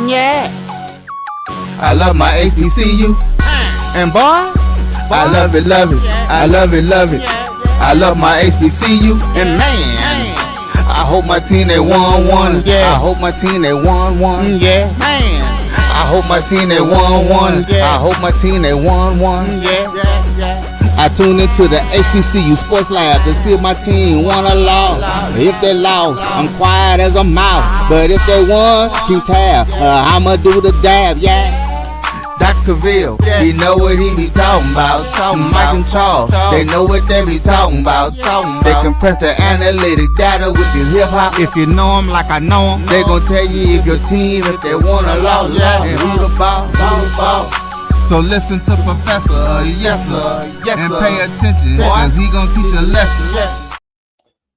Yeah. I love my HBCU. And boy, I love it, love it. I love it, love it. I love my HBCU. And man, I hope my team they won. Yeah. I hope my team they won. Yeah. Man. I hope my team they won. I hope my team they won. Yeah. I tune into the HBCU Sports Lab to see if my team won or lost. If they lost, I'm quiet as a mouse. But if they won, keep tab. I'ma do the dab, yeah. Dr. Cavil, he know what he be talking about. Mike and Charles, they know what they be talking about. They compress the analytic data with the hip hop. If you know them like I know them, they gon' tell you if your team, if they won or lost, and who the ball. So listen to Professor, yes sir, and pay attention, cause he gon' teach a lesson.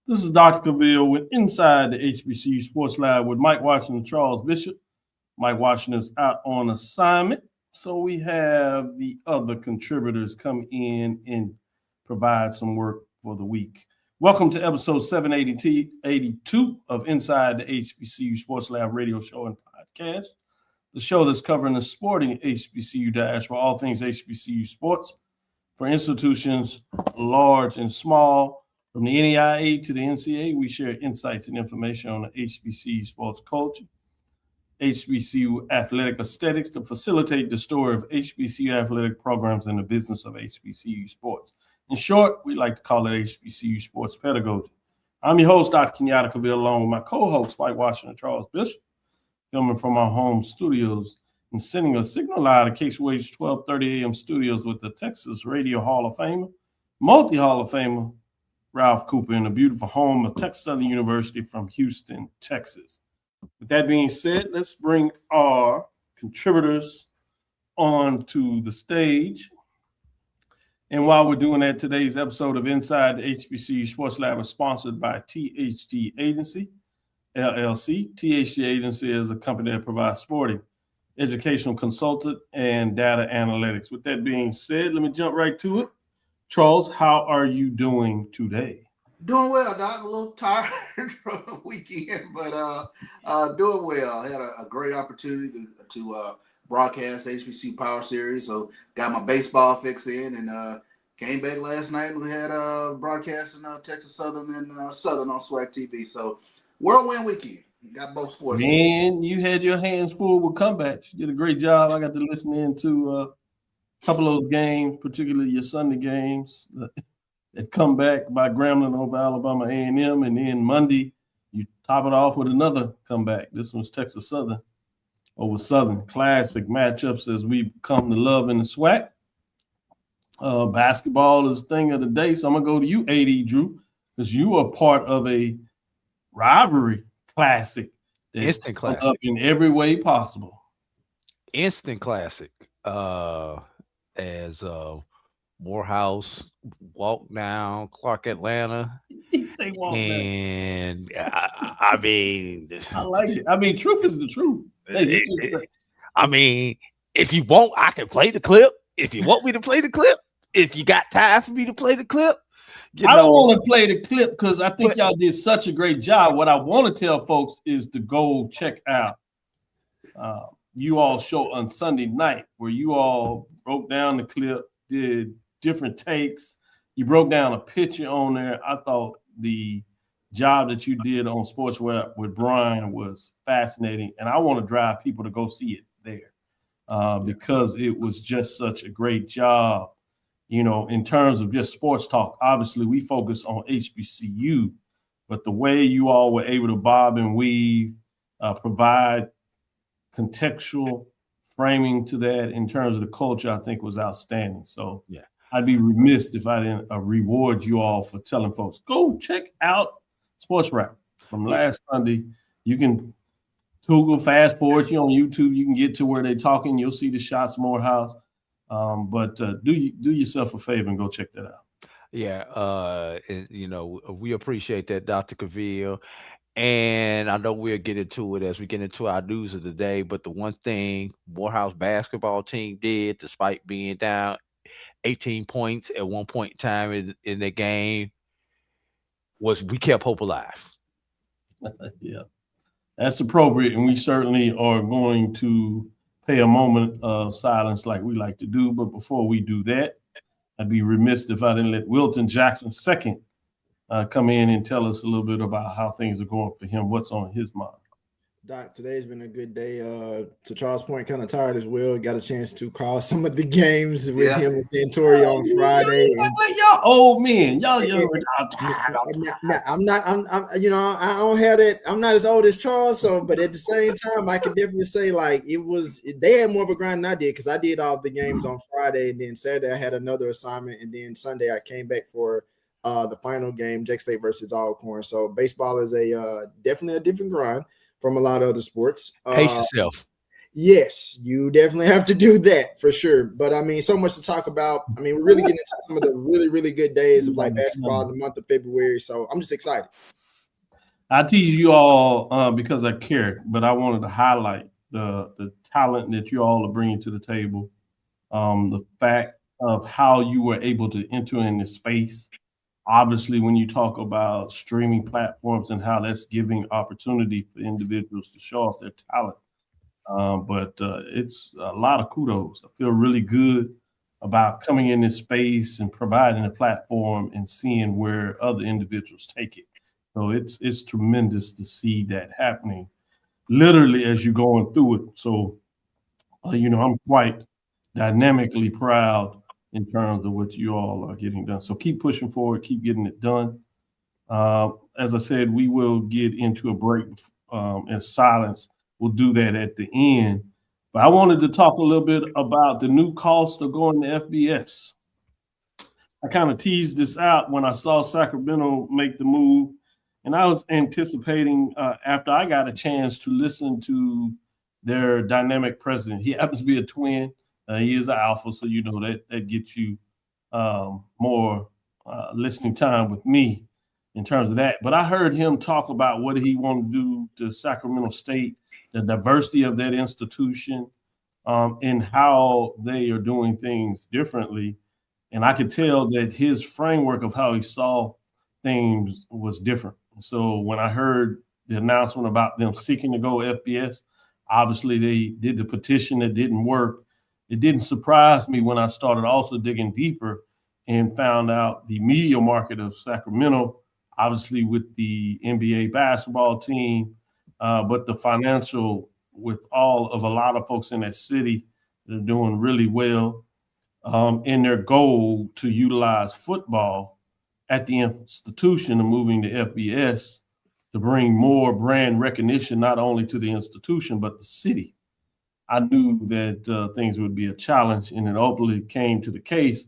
This is Dr. Cavil with Inside the HBCU Sports Lab with Mike Washington and Charles Bishop. Mike Washington is out on assignment, so we have the other contributors come in and provide some work for the week. Welcome to episode 782 of Inside the HBCU Sports Lab radio show and podcast. The show that's covering the sporting HBCU dash for all things HBCU sports for institutions large and small. From the NEIA to the NCAA, we share insights and information on the HBCU sports culture, HBCU athletic aesthetics to facilitate the story of HBCU athletic programs and the business of HBCU sports. In short, we like to call it HBCU sports pedagogy. I'm your host, Dr. Kenyatta Cavil, along with my co-host, Mike Washington and Charles Bishop, filming from our home studios and sending a signal out of KXWA's 1230 AM studios with the Texas Radio Hall of Famer, multi-Hall of Famer, Ralph Cooper, in the beautiful home of Texas Southern University from Houston, Texas. With that being said, let's bring our contributors onto the stage. And while we're doing that, today's episode of Inside the HBCU Sports Lab is sponsored by THG Agency, LLC. THG Agency is a company that provides sporting, educational consultant, and data analytics. With that being said, let me jump right to it. Charles, how are you doing today? Doing well, Doc. A little tired from the weekend, but doing well. I had a great opportunity to broadcast HBCU Power Series, so got my baseball fix in, and came back last night and we had broadcasting Texas Southern and Southern on SWAC TV. So whirlwind weekend. Got both sports. Man, you had your hands full with comebacks. You did a great job. I got to listen in to a couple of those games, particularly your Sunday games that come back by Grambling over Alabama A&M, and then Monday you top it off with another comeback. This one's Texas Southern over Southern. Classic matchups as we come to love in the SWAC. Basketball is the thing of the day, so I'm going to go to you, AD Drew, because you are part of a rivalry classic. Instant classic. Up in every way possible. Instant classic. As Morehouse walked down Clark, Atlanta. He say walk and down. I mean, I like it. I mean, truth is the truth. Hey, I mean, if you want, I can play the clip. If you want me to play the clip, if you got time for me to play the clip. I don't want to play the clip because I think y'all did such a great job. What I want to tell folks is to go check out you all show on Sunday night where you all broke down the clip, did different takes. You broke down a picture on there. I thought the job that you did on Sportswear with Brian was fascinating, and I want to drive people to go see it there because it was just such a great job. You know, in terms of just sports talk, obviously we focus on HBCU, but the way you all were able to bob and weave, provide contextual framing to that in terms of the culture, I think was outstanding. So yeah, I'd be remiss if I didn't reward you all for telling folks, go check out Sports Wrap from last Sunday. You can Google fast forward, you on YouTube, you can get to where they're talking. You'll see the shots Morehouse. But do yourself a favor and go check that out. Yeah, you know, we appreciate that, Dr. Cavil. And I know we'll get into it as we get into our news of the day. But the one thing Morehouse basketball team did, despite being down 18 points at one point in time in the game, was we kept hope alive. Yeah. That's appropriate, and we certainly are going to pay a moment of silence like we like to do. But before we do that, I'd be remiss if I didn't let Wilton Jackson II come in and tell us a little bit about how things are going for him, what's on his mind. Doc, today's been a good day. To Charles' point, kind of tired as well. Got a chance to call some of the games with him and Santori on Friday. Y'all old men, y'all young. I'm you know, I don't have that. I'm not as old as Charles, so but at the same time, I can definitely say like they had more of a grind than I did because I did all the games on Friday, and then Saturday I had another assignment, and then Sunday I came back for the final game, Jack State versus Alcorn. So baseball is definitely a different grind from a lot of other sports. Pace yourself. Yes, you definitely have to do that for sure. But I mean, so much to talk about. I mean, we're really getting into some of the really, really good days of like basketball in the month of February. So I'm just excited. I tease you all because I care, but I wanted to highlight the talent that you all are bringing to the table. The fact of how you were able to enter in this space. Obviously, when you talk about streaming platforms and how that's giving opportunity for individuals to show off their talent. But it's a lot of kudos. I feel really good about coming in this space and providing a platform and seeing where other individuals take it. So it's tremendous to see that happening literally as you're going through it. So, I'm quite dynamically proud in terms of what you all are getting done. So keep pushing forward, keep getting it done. As I said, we will get into a break in silence. We'll do that at the end. But I wanted to talk a little bit about the new cost of going to FBS. I kind of teased this out when I saw Sacramento make the move. And I was anticipating after I got a chance to listen to their dynamic president. He happens to be a twin. He is an alpha, so that gets you more listening time with me in terms of that. But I heard him talk about what he wanted to do to Sacramento State, the diversity of that institution, and how they are doing things differently. And I could tell that his framework of how he saw things was different. So when I heard the announcement about them seeking to go FBS, obviously they did the petition that didn't work. It didn't surprise me when I started also digging deeper and found out the media market of Sacramento, obviously with the NBA basketball team, but the financial with all of a lot of folks in that city that are doing really well in their goal to utilize football at the institution and moving to FBS to bring more brand recognition, not only to the institution, but the city. I knew that things would be a challenge, and it ultimately came to the case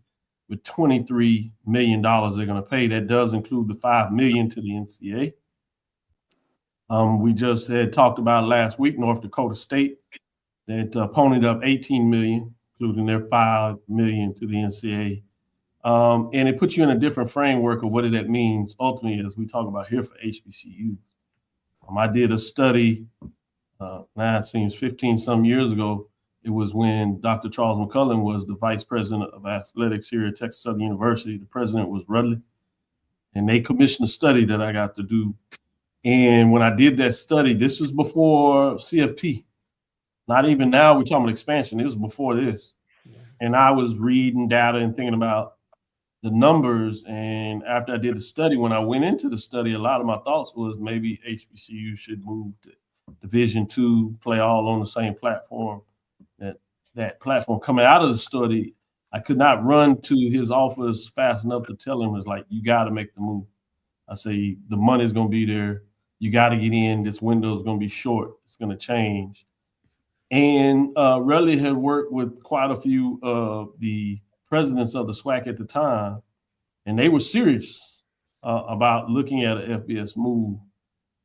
with $23 million they're going to pay. That does include the $5 million to the NCAA. We just had talked about last week, North Dakota State, that ponied up $18 million, including their $5 million to the NCAA. And it puts you in a different framework of what that means ultimately as we talk about here for HBCU. I did a study, now it seems 15 some years ago. It was when Dr. Charles McCullum was the vice president of athletics here at Texas Southern University. The president was Rudley. And they commissioned a study that I got to do. And when I did that study, this was before CFP. Not even now we're talking about expansion. It was before this. And I was reading data and thinking about the numbers. And after I did the study, when I went into the study, a lot of my thoughts was maybe HBCU should move to Division II, play all on the same platform. That platform coming out of the study, I could not run to his office fast enough to tell him, it's like, you got to make the move. I say, the money's going to be there. You got to get in. This window is going to be short. It's going to change. And Rudley had worked with quite a few of the presidents of the SWAC at the time, and they were serious about looking at an FBS move.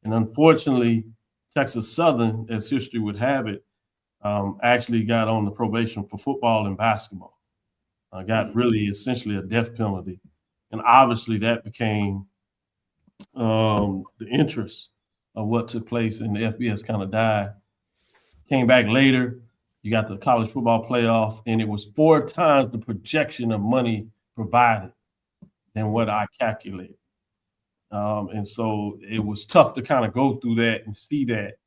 And unfortunately, Texas Southern, as history would have it, actually got on the probation for football and basketball. Got really essentially a death penalty. And obviously that became the interest of what took place, and the FBS kind of died. Came back later, you got the college football playoff, and it was 4 times the projection of money provided than what I calculated. And so it was tough to kind of go through that and see that.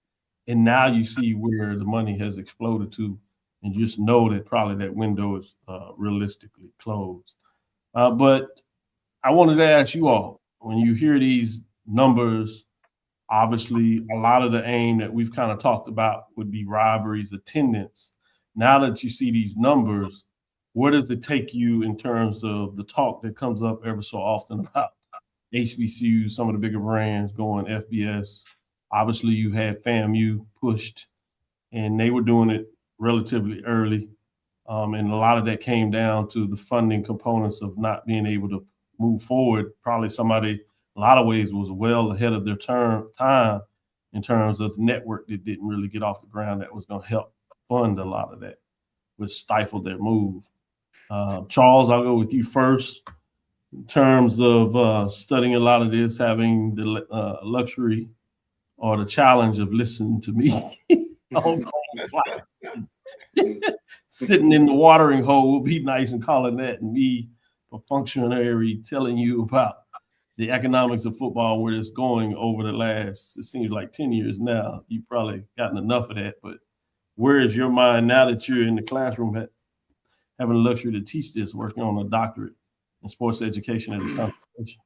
And now you see where the money has exploded to, and just know that probably that window is realistically closed. But I wanted to ask you all, when you hear these numbers, obviously a lot of the aim that we've kind of talked about would be rivalries, attendance. Now that you see these numbers, where does it take you in terms of the talk that comes up ever so often about HBCU, some of the bigger brands going FBS? Obviously, you had FAMU pushed, and they were doing it relatively early. And a lot of that came down to the funding components of not being able to move forward. Probably somebody, a lot of ways, was well ahead of their time in terms of network that didn't really get off the ground that was going to help fund a lot of that, which stifled their move. Charles, I'll go with you first. In terms of studying a lot of this, having the luxury or the challenge of listening to me on sitting in the watering hole will be nice and calling that, and me, a functionary, telling you about the economics of football, where it's going over the last, it seems like 10 years now. You've probably gotten enough of that, but where is your mind now that you're in the classroom having the luxury to teach this, working on a doctorate in sports education as a concentration?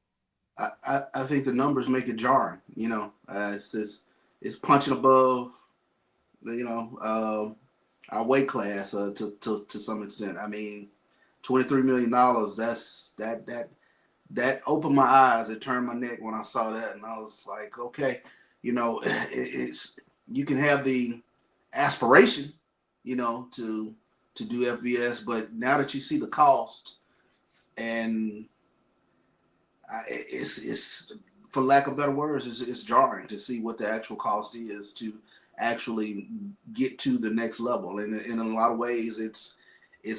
I think the numbers make it jarring. It's punching above, our weight class to some extent. I mean, $23 million. That opened my eyes. It turned my neck when I saw that, and I was like, okay, it's you can have the aspiration, to do FBS, but now that you see the cost, and it's for lack of better words, it's jarring to see what the actual cost is to actually get to the next level. And in a lot of ways, it's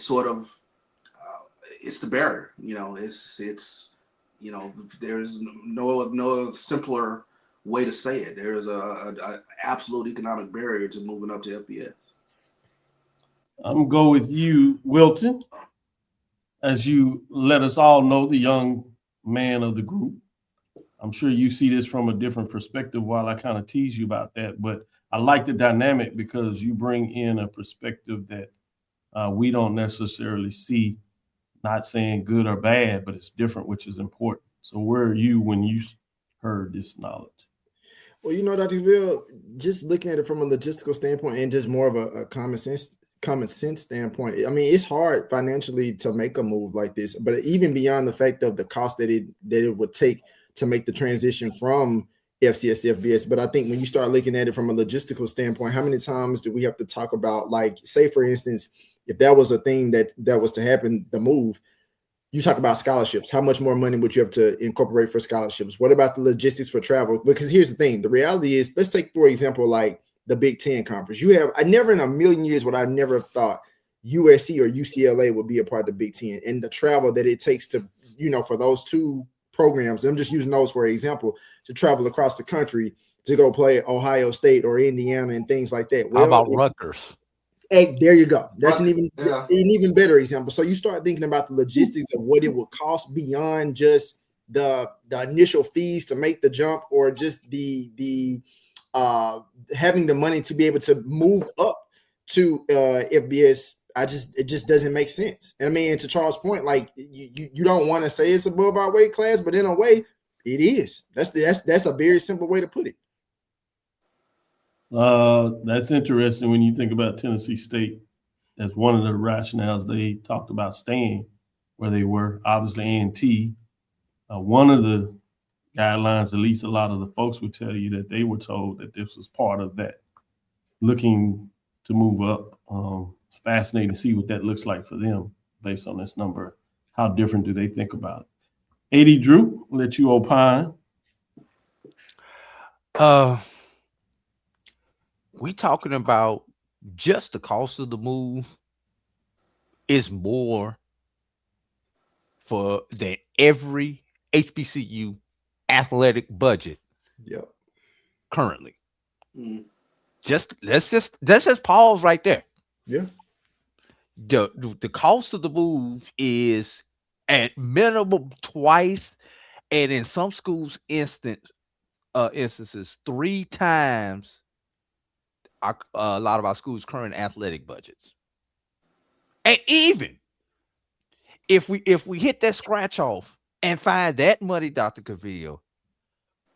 sort of it's the barrier. There's no simpler way to say it. There's a absolute economic barrier to moving up to FBS. I'm gonna go with you, Wilton, as you let us all know, the young man of the group. I'm sure you see this from a different perspective while I kind of tease you about that, but I like the dynamic because you bring in a perspective that we don't necessarily see, not saying good or bad, but it's different, which is important. So where are you when you heard this knowledge? Well, Dr. Cavil, just looking at it from a logistical standpoint and just more of a common sense standpoint, I mean, it's hard financially to make a move like this, but even beyond the fact of the cost that it would take to make the transition from FCS to FBS. But I think when you start looking at it from a logistical standpoint, how many times do we have to talk about, like, say, for instance, if that was a thing that was to happen, the move, you talk about scholarships. How much more money would you have to incorporate for scholarships? What about the logistics for travel? Because here's the thing. The reality is, let's take, for example, like the Big Ten Conference. I never in a million years would I never have thought USC or UCLA would be a part of the Big Ten, and the travel that it takes to, for those two programs, I'm just using those for example, to travel across the country to go play Ohio State or Indiana and things like that. How about Rutgers? Hey, there you go. That's an even better example. So you start thinking about the logistics of what it would cost beyond just the initial fees to make the jump, or just the having the money to be able to move up to FBS. It just doesn't make sense. And I mean, to Charles' point, like you don't want to say it's above our weight class, but in a way, it is. That's a very simple way to put it. That's interesting when you think about Tennessee State as one of the rationales they talked about staying where they were. Obviously, A&T, one of the guidelines, at least a lot of the folks would tell you that they were told that this was part of that, looking to move up. It's fascinating to see what that looks like for them based on this number. How different do they think about it? 80 Drew, I'll let you opine. We talking about just the cost of the move is more than every HBCU athletic budget. Yep. Currently. Let's just pause right there. Yeah. The cost of the move is at minimum twice, and in some schools instances 3 times a lot of our schools' current athletic budgets. And even if we hit that scratch off and find that money, Dr. Cavil,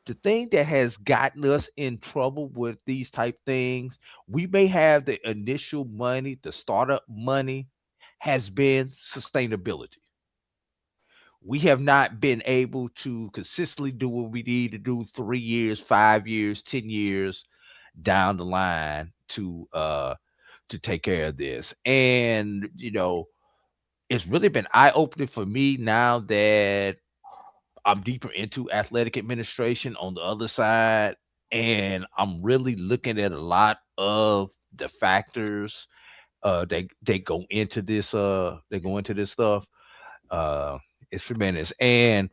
the thing that has gotten us in trouble with these type things, we may have the initial money, the startup money, has been sustainability. We have not been able to consistently do what we need to do 3 years, 5 years, 10 years down the line to take care of this. And it's really been eye-opening for me now that I'm deeper into athletic administration on the other side, and I'm really looking at a lot of the factors they go into this stuff. Uh it's tremendous. And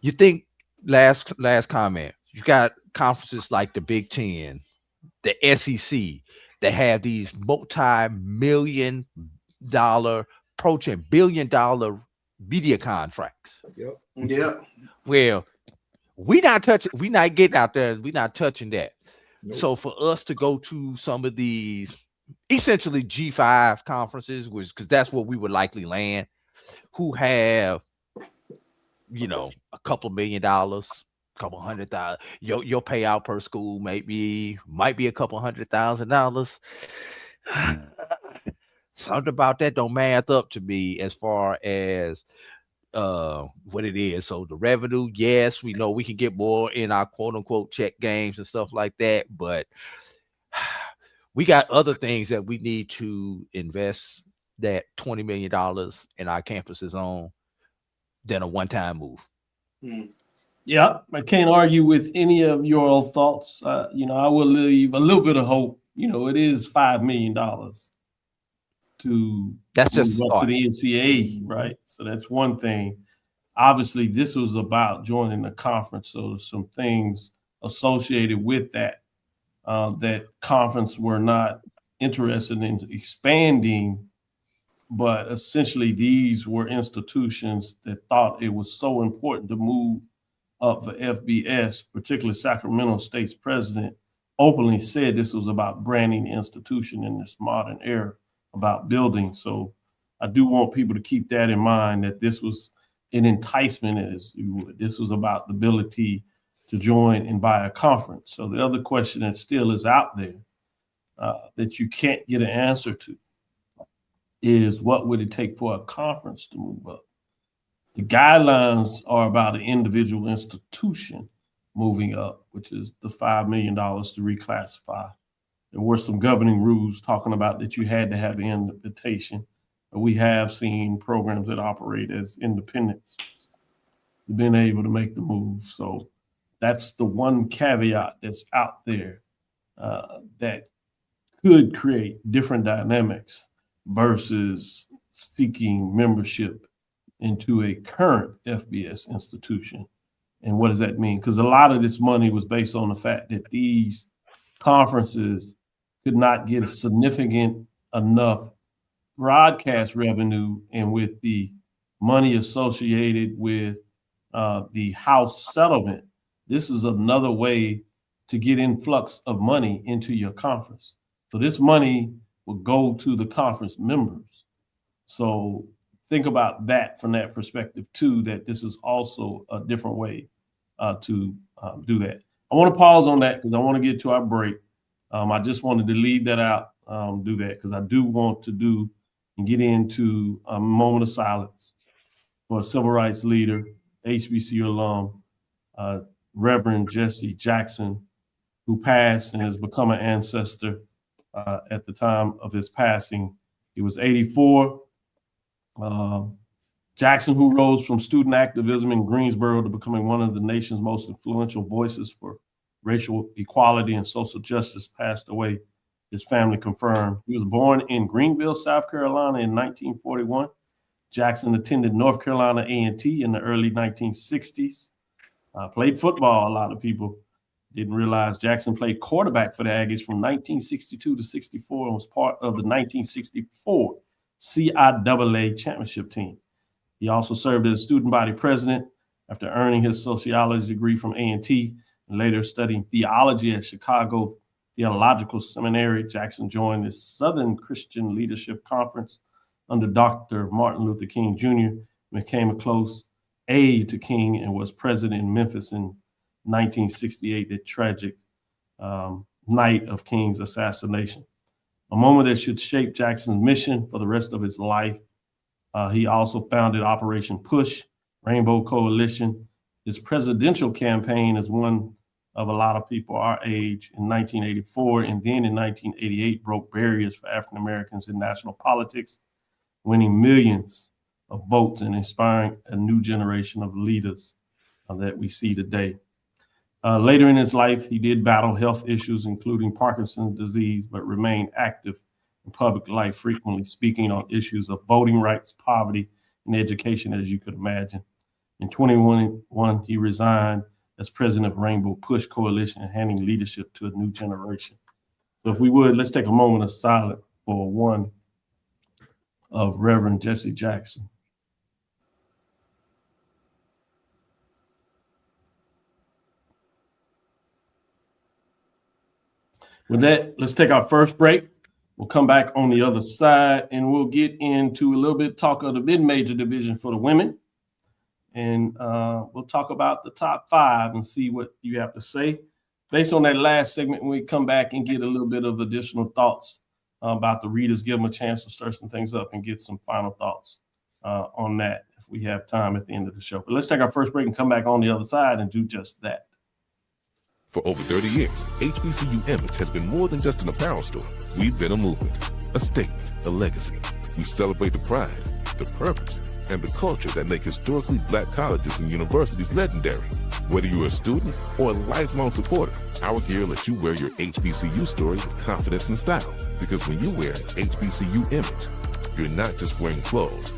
you think, last comment, you got conferences like the Big Ten, the SEC, that have these multi-million dollar, approaching $1 billion media contracts. Yep. Yep. Well, we not getting out there, we not touching that. Nope. So for us to go to some of these essentially G5 conferences, which, because that's where we would likely land, who have a couple $1 million, couple $100,000, your payout per school might be a couple $100,000. Something about that don't math up to me as far as what it is. So the revenue, yes, we know we can get more in our quote unquote check games and stuff like that, but we got other things that we need to invest that $20 million in our campuses on than a one-time move. Yeah, I can't argue with any of your thoughts. I will leave a little bit of hope. It is $5 million to That's just move up to the NCAA, right? So that's one thing. Obviously, this was about joining the conference, so there's some things associated with that that conference were not interested in expanding, but essentially these were institutions that thought it was so important to move up for FBS. Particularly Sacramento State's president openly said this was about branding the institution in this modern era, about building. So I do want people to keep that in mind, that this was an enticement, as you would. This was about the ability to join and buy a conference. So the other question that still is out there that you can't get an answer to is, what would it take for a conference to move up? The guidelines are about an individual institution moving up, which is the $5 million to reclassify. There were some governing rules talking about that you had to have an invitation. But we have seen programs that operate as independents been able to make the move. So that's the one caveat that's out there that could create different dynamics versus seeking membership into a current FBS institution. And what does that mean? Because a lot of this money was based on the fact that these conferences could not get a significant enough broadcast revenue, and with the money associated with the House settlement, this is another way to get influx of money into your conference. So this money will go to the conference members. So think about that from that perspective too, that this is also a different way to do that. I want to pause on that because I want to get to our break. I just wanted to leave that out, do that, because I do want to do and get into a moment of silence for a civil rights leader, HBCU alum, Reverend Jesse Jackson, who passed and has become an ancestor at the time of his passing. He was 84. Jackson, who rose from student activism in Greensboro to becoming one of the nation's most influential voices for racial equality and social justice, passed away. His family confirmed. He was born in Greenville, South Carolina in 1941. Jackson attended North Carolina A&T in the early 1960s. Played football. A lot of people didn't realize Jackson played quarterback for the Aggies from 1962 to 64 and was part of the 1964 CIAA championship team. He also served as student body president after earning his sociology degree from A&T and later studying theology at Chicago Theological Seminary. Jackson joined the Southern Christian Leadership Conference under Dr. Martin Luther King Jr., became a close aide to King, and was president in Memphis in 1968, the tragic night of King's assassination. A moment that should shape Jackson's mission for the rest of his life. He also founded Operation Push, Rainbow Coalition. His presidential campaign is one of a lot of people our age in 1984, and then in 1988 broke barriers for African Americans in national politics, winning millions of votes and inspiring a new generation of leaders that we see today. Later in his life, he did battle health issues, including Parkinson's disease, but remained active in public life, frequently speaking on issues of voting rights, poverty, and education, as you could imagine. In 2021, he resigned as president of Rainbow Push Coalition, handing leadership to a new generation. So if we would, let's take a moment of silence for one of Reverend Jesse Jackson. With that, let's take our first break. We'll come back on the other side, and we'll get into a little bit talk of the mid-major division for the women. And we'll talk about the top 5 and see what you have to say. Based on that last segment, when we come back and get a little bit of additional thoughts about the readers, give them a chance to stir some things up and get some final thoughts on that if we have time at the end of the show. But let's take our first break and come back on the other side and do just that. For over 30 years, HBCU Image has been more than just an apparel store. We've been a movement, a statement, a legacy. We celebrate the pride, the purpose, and the culture that make historically Black colleges and universities legendary. Whether you're a student or a lifelong supporter, our gear lets you wear your HBCU story with confidence and style. Because when you wear HBCU Image, you're not just wearing clothes.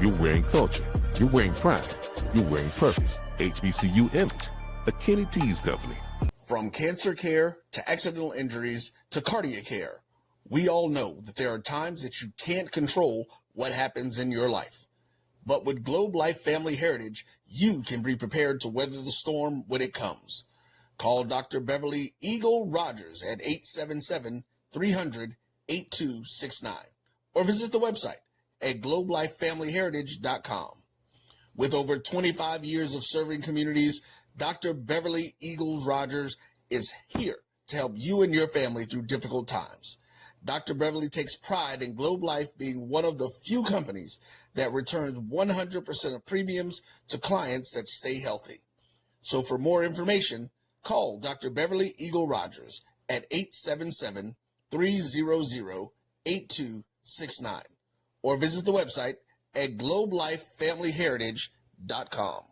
You're wearing culture. You're wearing pride. You're wearing purpose. HBCU Image, a Kenny T's company. From cancer care to accidental injuries to cardiac care, we all know that there are times that you can't control what happens in your life. But with Globe Life Family Heritage, you can be prepared to weather the storm when it comes. Call Dr. Beverly Eagle Rogers at 877-300-8269 or visit the website at globelifefamilyheritage.com. With over 25 years of serving communities, Dr. Beverly Eagles Rogers is here to help you and your family through difficult times. Dr. Beverly takes pride in Globe Life being one of the few companies that returns 100% of premiums to clients that stay healthy. So for more information, call Dr. Beverly Eagle Rogers at 877-300-8269 or visit the website at globelifefamilyheritage.com.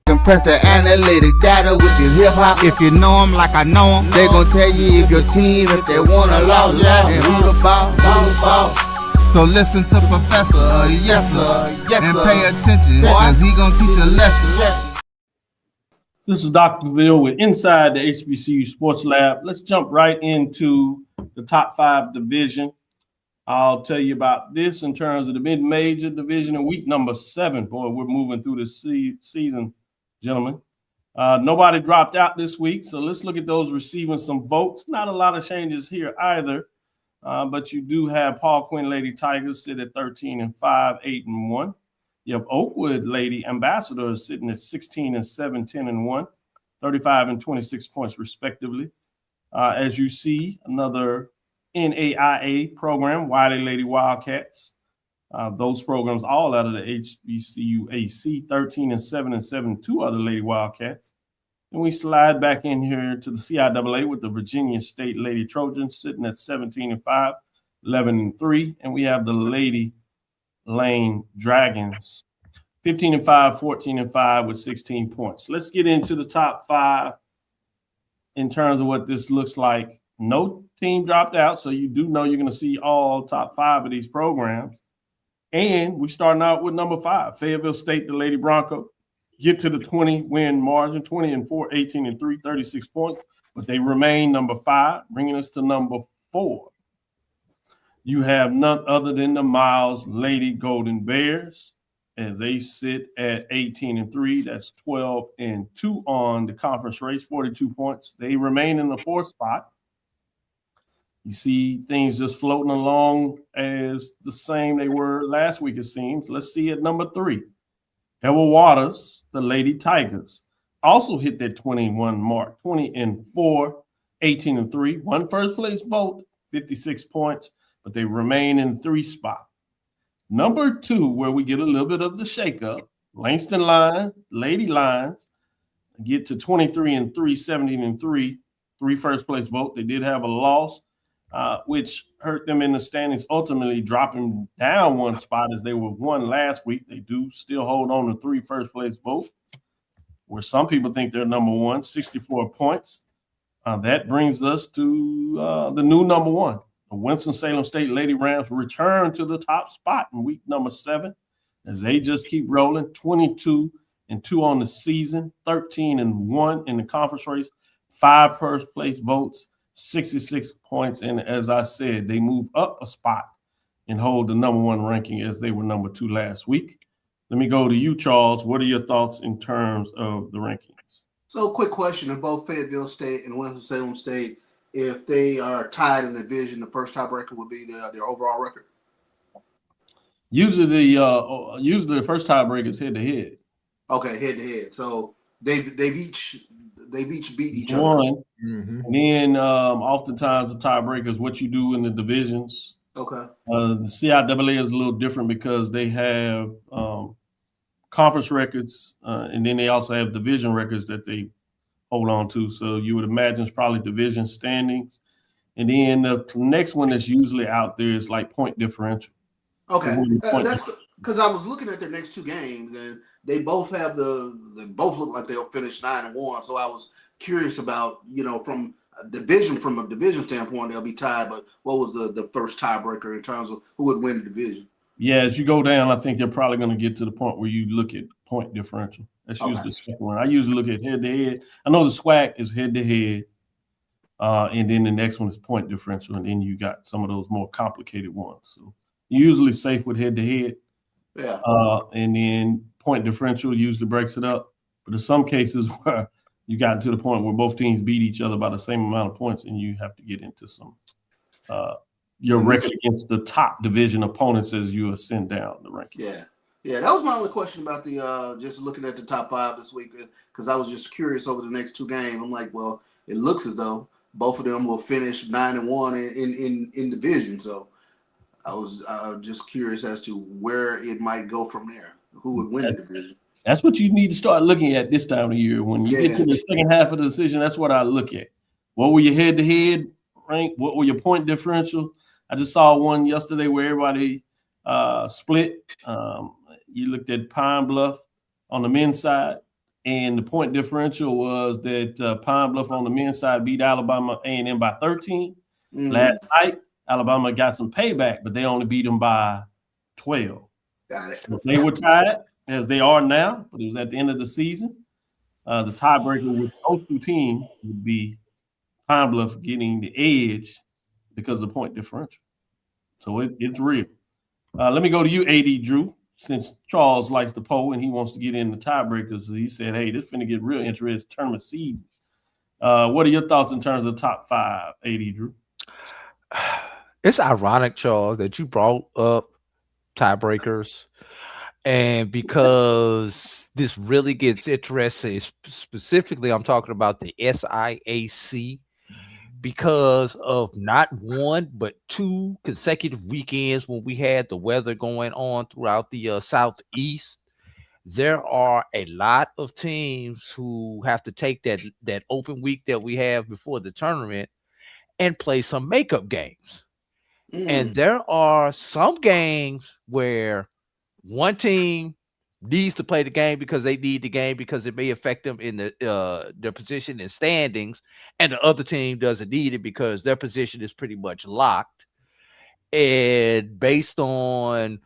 Compress the analytic data with your hip hop. If you know them like I know them, they gon' tell you if your team, if they wanna lose, and who the ball. So listen to Professor, yes sir, and pay attention, cause he gon' teach a lesson. This is Dr. Cavil with Inside the HBCU Sports Lab. Let's jump right into the top 5 division. I'll tell you about this in terms of the mid-major division in week number 7. Boy, we're moving through the season, gentlemen. Nobody dropped out this week, so let's look at those receiving some votes. Not a lot of changes here either, but you do have Paul Quinn Lady Tigers sit at 13-5, 8-1. You have Oakwood Lady Ambassadors sitting at 16-7, 10-1, 35 and 26 points respectively. As you see, another NAIA program, Wiley Lady Wildcats. Those programs all out of the HBCU AC, 13-7 and 7, 2 other Lady Wildcats. And we slide back in here to the CIAA with the Virginia State Lady Trojans sitting at 17-5, 11-3. And we have the Lady Lane Dragons, 15-5, 14-5 with 16 points. Let's get into the top 5 in terms of what this looks like. No team dropped out, so you do know you're going to see all top 5 of these programs. And we're starting out with number 5, Fayetteville State, the Lady Bronco, get to the 20-win margin, 20-4, 18-3, 36 points, but they remain number 5, bringing us to number 4. You have none other than the Miles Lady Golden Bears as they sit at 18-3. That's 12-2 on the conference race, 42 points. They remain in the 4th spot. You see things just floating along as the same they were last week, it seems. Let's see at number 3. Ever Waters, the Lady Tigers, also hit that 21 mark, 20-4, 18-3, one first place vote, 56 points, but they remain in 3 spot. Number 2, where we get a little bit of the shakeup, Langston Lions, Lady Lions, get to 23-3, 17-3, 3 first place vote. They did have a loss, which hurt them in the standings, ultimately dropping down 1 spot as they were 1 last week. They do still hold on to 3 first place vote, where some people think they're number 1, 64 points. That brings us to the new number 1. The Winston-Salem State Lady Rams return to the top spot in week number 7 as they just keep rolling, 22-2 on the season, 13-1 in the conference race, 5 first place votes, 66 points. And as I said, they move up a spot and hold the number 1 ranking as they were number 2 last week. Let me go to you, Charles. What are your thoughts in terms of the rankings? So, quick question of both Fayetteville State and Winston-Salem State. If they are tied in the division, the first tiebreaker would be their overall record? Usually the first tiebreaker is head-to-head. Okay, head-to-head. So they've each beat each other. And then oftentimes the tiebreaker is what you do in the divisions. Okay. The CIAA is a little different because they have conference records, and then they also have division records that they hold on to. So you would imagine it's probably division standings. And then the next one that's usually out there is like point differential. Okay. That's because I was looking at their next 2 games, and they both have they both look like they'll finish 9-1. So I was curious about, from a division standpoint, they'll be tied, but what was the first tiebreaker in terms of who would win the division? Yeah, as you go down, I think they're probably going to get to the point where you look at point differential. That's usually the second one. I usually look at head-to-head. I know the SWAC is head-to-head, and then the next one is point differential, and then you got some of those more complicated ones. So you're usually safe with head-to-head. Yeah. And then point differential usually breaks it up. But in some cases where you got to the point where both teams beat each other by the same amount of points, and you have to get into some your record against the top division opponents as you ascend down the ranking. Yeah, that was my only question about the just looking at the top 5 this week, because I was just curious over the next 2 games. I'm like, well, it looks as though both of them will finish 9-1 in division. So I was just curious as to where it might go from there. Who would win the division? That's what you need to start looking at this time of year. When you get to the second half of the decision, that's what I look at. What were your head-to-head rank? What were your point differential? I just saw one yesterday where everybody split. You looked at Pine Bluff on the men's side, and the point differential was that Pine Bluff on the men's side beat Alabama A&M by 13. Last night, Alabama got some payback, but they only beat them by 12. Got it. They were tied, as they are now, but it was at the end of the season. The tiebreaker with those 2 teams would be Pine Bluff getting the edge because of point differential. So it's real. Let me go to you, AD Drew, since Charles likes the poll and he wants to get in the tiebreakers. He said, hey, this finna get real interesting tournament seed. What are your thoughts in terms of the top 5, AD Drew? It's ironic, Charles, that you brought up tiebreakers, and because this really gets interesting, specifically I'm talking about the SIAC, because of not 1 but 2 consecutive weekends when we had the weather going on throughout the Southeast. There are a lot of teams who have to take that open week that we have before the tournament and play some makeup games. And there are some games where one team needs to play the game because they need the game because it may affect them in their position in standings, and the other team doesn't need it because their position is pretty much locked. And based on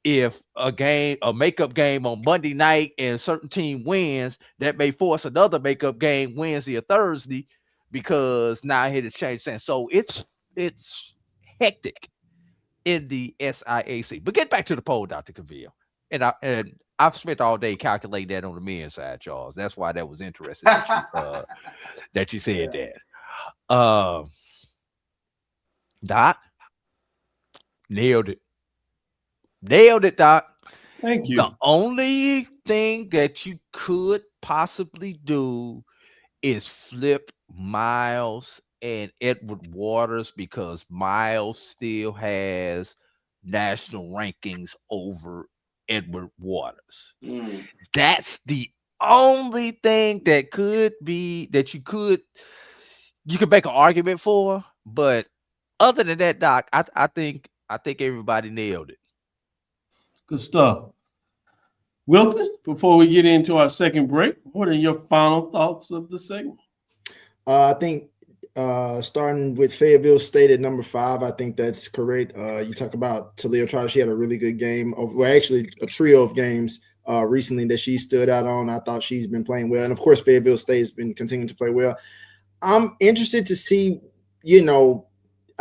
if a makeup game on Monday night and a certain team wins, that may force another makeup game Wednesday or Thursday because now it has changed. So it's hectic in the SIAC. But get back to the poll, Dr. Cavil. And I've spent all day calculating that on the men's side, Charles. That's why that was interesting that you said that. Doc, nailed it. Nailed it, Doc. Thank you. The only thing that you could possibly do is flip Miles and Edward Waters because Miles still has national rankings over Edward Waters. Mm. That's the only thing that could be that you could make an argument for. But other than that, Doc, I think everybody nailed it. Good stuff. Wilton, before we get into our second break, what are your final thoughts of the segment? I think starting with Fayetteville State at number 5, I think that's correct. You talk about Talia Trotter. She had a really good game. Well, actually, a trio of games recently that she stood out on. I thought she's been playing well. And, of course, Fayetteville State has been continuing to play well. I'm interested to see, could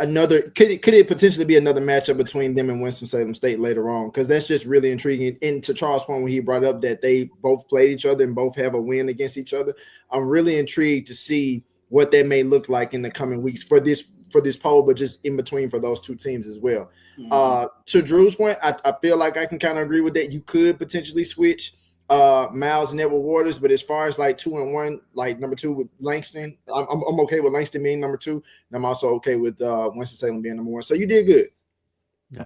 it potentially be another matchup between them and Winston-Salem State later on? Because that's just really intriguing. And to Charles' point when he brought up that they both played each other and both have a win against each other, I'm really intrigued to see what that may look like in the coming weeks for this poll, but just in between for those two teams as well. Mm-hmm. To Drew's point, I feel like I can kind of agree with that. You could potentially switch Miles and Edward Waters, but as far as like 2 and 1, like number 2 with Langston, I'm okay with Langston being number 2, and I'm also okay with Winston-Salem being number 1. So you did good. Yeah.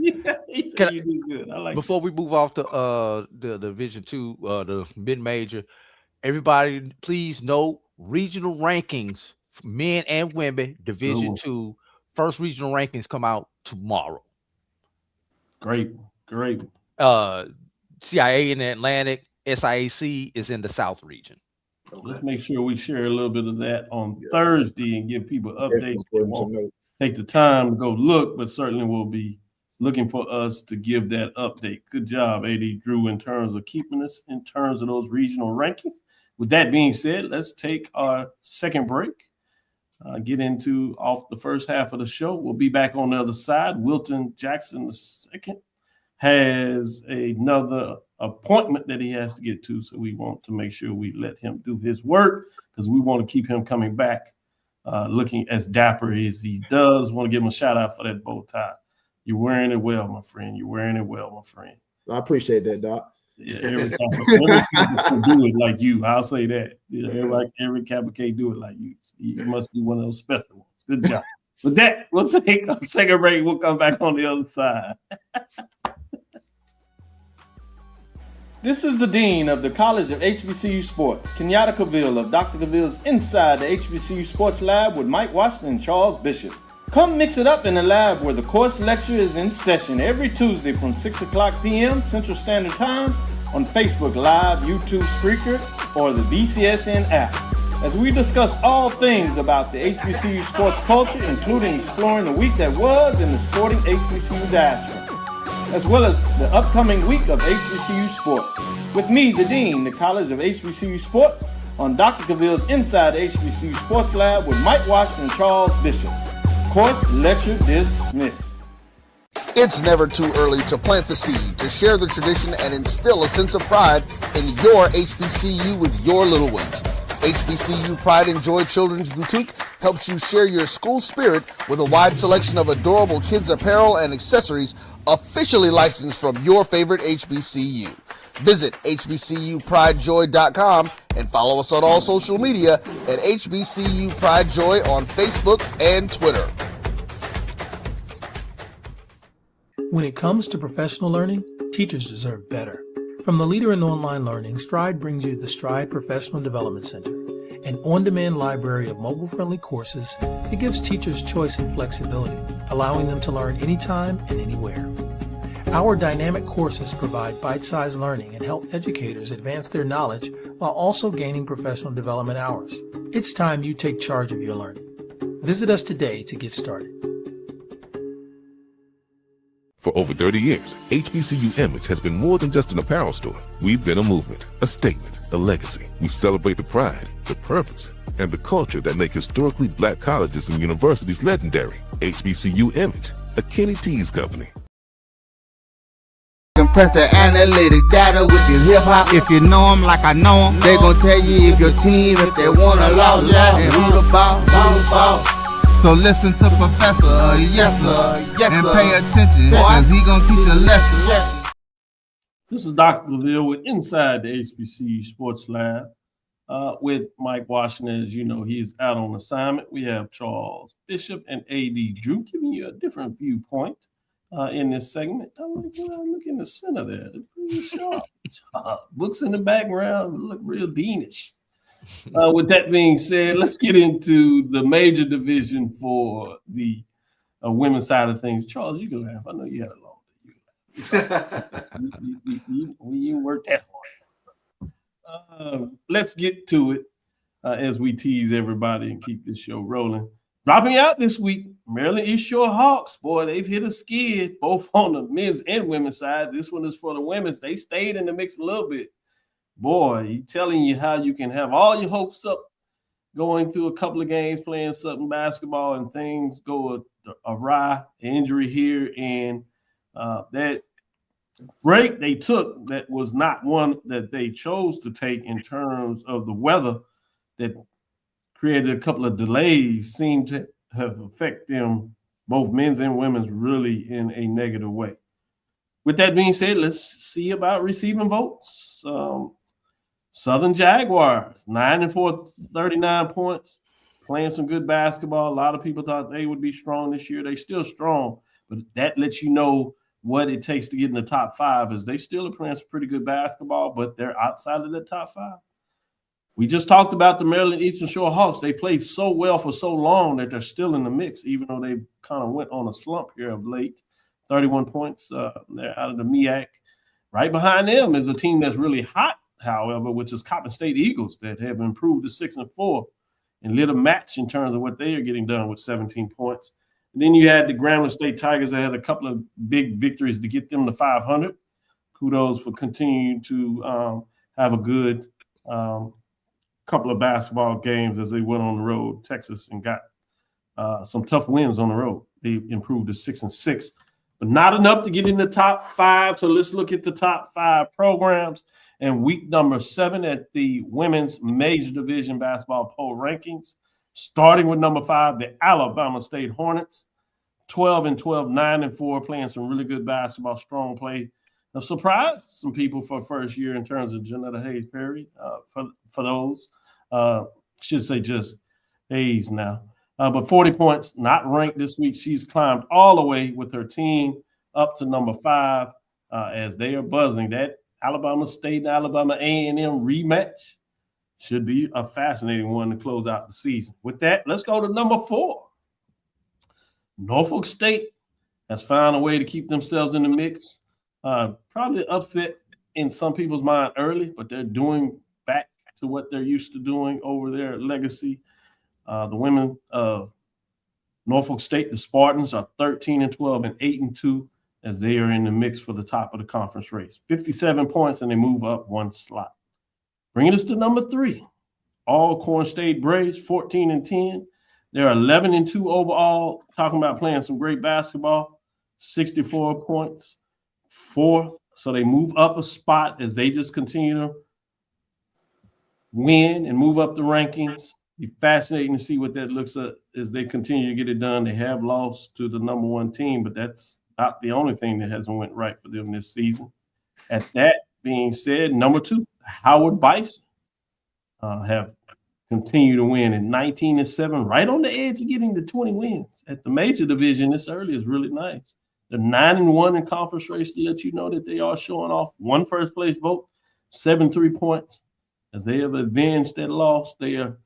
You did good. I like before we move off the Division 2, the mid-major, everybody please note regional rankings, men and women, Division 2. First regional rankings come out tomorrow. Great. CIA in the Atlantic, SIAC is in the South region. Okay. Let's make sure we share a little bit of that on Thursday and give people updates. They won't take the time to go look, but certainly we'll be looking for us to give that update. Good job, AD Drew, in terms of keeping us in terms of those regional rankings. With that being said, let's take our second break. Get into off the first half of the show. We'll be back on the other side. Wilton Jackson II has another appointment that he has to get to, so we want to make sure we let him do his work because we want to keep him coming back looking as dapper as he does. Want to give him a shout out for that bow tie. You're wearing it well, my friend. You're wearing it well, my friend. I appreciate that, Doc. Yeah, every Kappa can do it like you. I'll say that. Yeah, every Kappa can't do it like you. You must be one of those special ones. Good job. With that, we'll take a second break. We'll come back on the other side. This is the Dean of the College of HBCU Sports, Kenyatta Cavil of Dr. Cavil's Inside the HBCU Sports Lab with Mike Washington and Charles Bishop. Come mix it up in the lab where the course lecture is in session every Tuesday from 6 o'clock p.m. Central Standard Time on Facebook Live, YouTube Spreaker, or the BCSN app. As we discuss all things about the HBCU sports culture, including exploring the week that was in the sporting HBCU diaspora, as well as the upcoming week of HBCU sports. With me, the Dean, the College of HBCU Sports, on Dr. Cavil's Inside the HBCU Sports Lab with Mike Washington and Charles Bishop. Course lecture dismissed. It's never too early to plant the seed, to share the tradition, and instill a sense of pride in your HBCU with your little ones. HBCU Pride and Joy Children's Boutique helps you share your school spirit with a wide selection of adorable kids apparel and accessories officially licensed from your favorite HBCU. Visit hbcupridejoy.com and follow us on all social media at HBCU Pride Joy on Facebook and Twitter. When it comes to professional learning, teachers deserve better. From the leader in online learning, Stride brings you the Stride Professional Development Center, an on-demand library of mobile-friendly courses that gives teachers choice and flexibility, allowing them to learn anytime and anywhere. Our dynamic courses provide bite-sized learning and help educators advance their knowledge while also gaining professional development hours. It's time you take charge of your learning. Visit us today to get started. For over 30 years, HBCU Image has been more than just an apparel store. We've been a movement, a statement, a legacy. We celebrate the pride, the purpose, and the culture that make historically black colleges and universities legendary. HBCU Image, a Kenny T's company. Compress the analytic data with your hip hop. If you know them like I know them, they gon' tell you if your team, if they wanna lose, and who the ball. So listen to Professor, yes sir, and pay attention, cause he gonna teach a lesson. This is Dr. Cavil with Inside the HBCU Sports Lab with Mike Washington. As you know, he's out on assignment. We have Charles Bishop and A.D. Drew giving you a different viewpoint in this segment. Look in the center there. It's pretty sharp. Books in the background look real deanish. With that being said, let's get into the major division for the women's side of things. Charles, you can laugh. I know you had a long we worked that hard. Let's get to it as we tease everybody and keep this show rolling. Dropping out this week, Maryland East Shore Hawks. Boy, they've hit a skid both on the men's and women's side. This one is for the women's. They stayed in the mix a little bit. Boy, he's telling you how you can have all your hopes up going through a couple of games, playing something basketball, and things go awry, injury here, and that break they took that was not one that they chose to take in terms of the weather that created a couple of delays seemed to have affected them, both men's and women's, really in a negative way. With that being said, let's see about receiving votes. Southern Jaguars, 9-4, 39 points, playing some good basketball. A lot of people thought they would be strong this year. They're still strong, but that lets you know what it takes to get in the top five. Is they still are playing some pretty good basketball, but they're outside of the top five. We just talked about the Maryland Eastern Shore Hawks. They played so well for so long that they're still in the mix, even though they kind of went on a slump here of late. 31 points. They're out of the MEAC. Right behind them is a team that's really hot, however, which is Coppin State Eagles, that have improved to 6-4 and lit a match in terms of what they are getting done with 17 points. And then you had the Grambling State Tigers that had a couple of big victories to get them to 500. Kudos for continuing to have a good couple of basketball games as they went on the road, Texas, and got some tough wins on the road. They improved to 6-6, but not enough to get in the top five. So let's look at the top five programs. And week number 7 at the women's major division basketball poll rankings, starting with number 5, the Alabama State Hornets, 12-12, 9-4, playing some really good basketball, strong play. Now, surprised some people for first year in terms of Janetta Hayes Perry. For those, should say just Hayes now. But 40 points, not ranked this week. She's climbed all the way with her team up to number 5 as they are buzzing. That Alabama State and Alabama A&M rematch should be a fascinating one to close out the season. With that, let's go to number 4. Norfolk State has found a way to keep themselves in the mix. Probably upset in some people's mind early, but they're doing back to what they're used to doing over their legacy. The women of Norfolk State, the Spartans, are 13-12 and 8-2 as they are in the mix for the top of the conference race. 57 points, and they move up one slot. Bringing us to number 3, Alcorn State Braves, 14-10. They're 11-2 overall, talking about playing some great basketball, 64 points, 4th. So they move up a spot as they just continue to win and move up the rankings. Be fascinating to see what that looks like as they continue to get it done. They have lost to the number 1 team, but that's not the only thing that hasn't went right for them this season. At that being said, number 2, Howard Bison have continued to win at 19-7, right on the edge of getting to 20 wins. At the major division this early is really nice. They're 9-1 in conference race to let you know that they are showing off 1 first place vote, 7 3-points. As they have avenged that loss, they are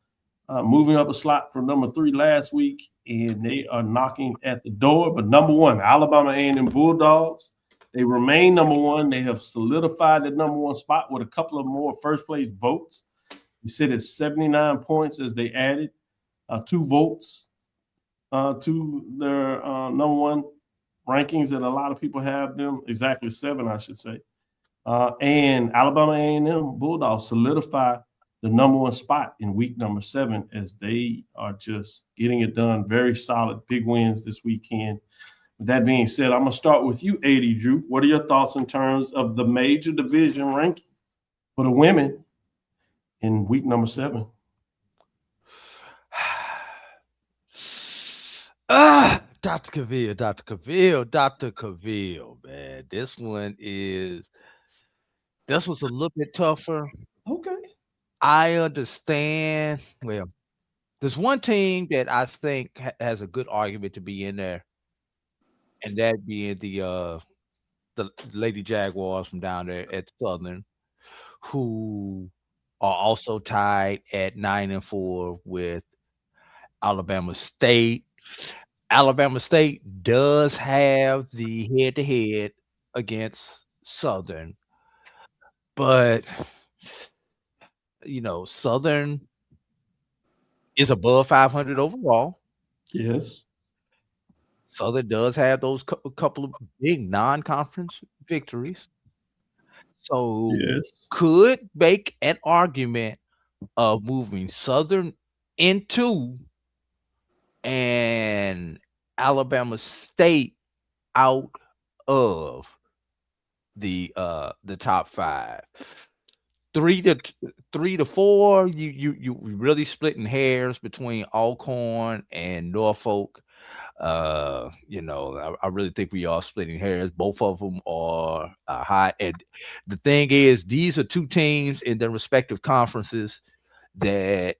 moving up a slot from number 3 last week, and they are knocking at the door. But number 1, Alabama A&M Bulldogs, they remain number 1. They have solidified that number 1 spot with a couple of more first place votes. You sit at 79 points as they added 2 votes to their number 1 rankings that a lot of people have them, exactly 7, I should say. And Alabama A&M Bulldogs solidify the number 1 spot in week number 7 as they are just getting it done. Very solid, big wins this weekend. With that being said, I'm going to start with you, A.D. Drew. What are your thoughts in terms of the major division ranking for the women in week number 7? Dr. Cavil, man. This was a little bit tougher. Okay. I understand. Well, there's one team that I think has a good argument to be in there, and that being the Lady Jaguars from down there at Southern, who are also tied at 9-4 with Alabama State. Alabama State does have the head-to-head against Southern, but Southern is above 500 overall. Yes. Southern does have those couple of big non-conference victories, so Yes. could make an argument of moving Southern into and Alabama State out of the top five. 3 to 4, you really splitting hairs between Alcorn and Norfolk. I really think we are splitting hairs. Both of them are hot. And the thing is, these are two teams in their respective conferences that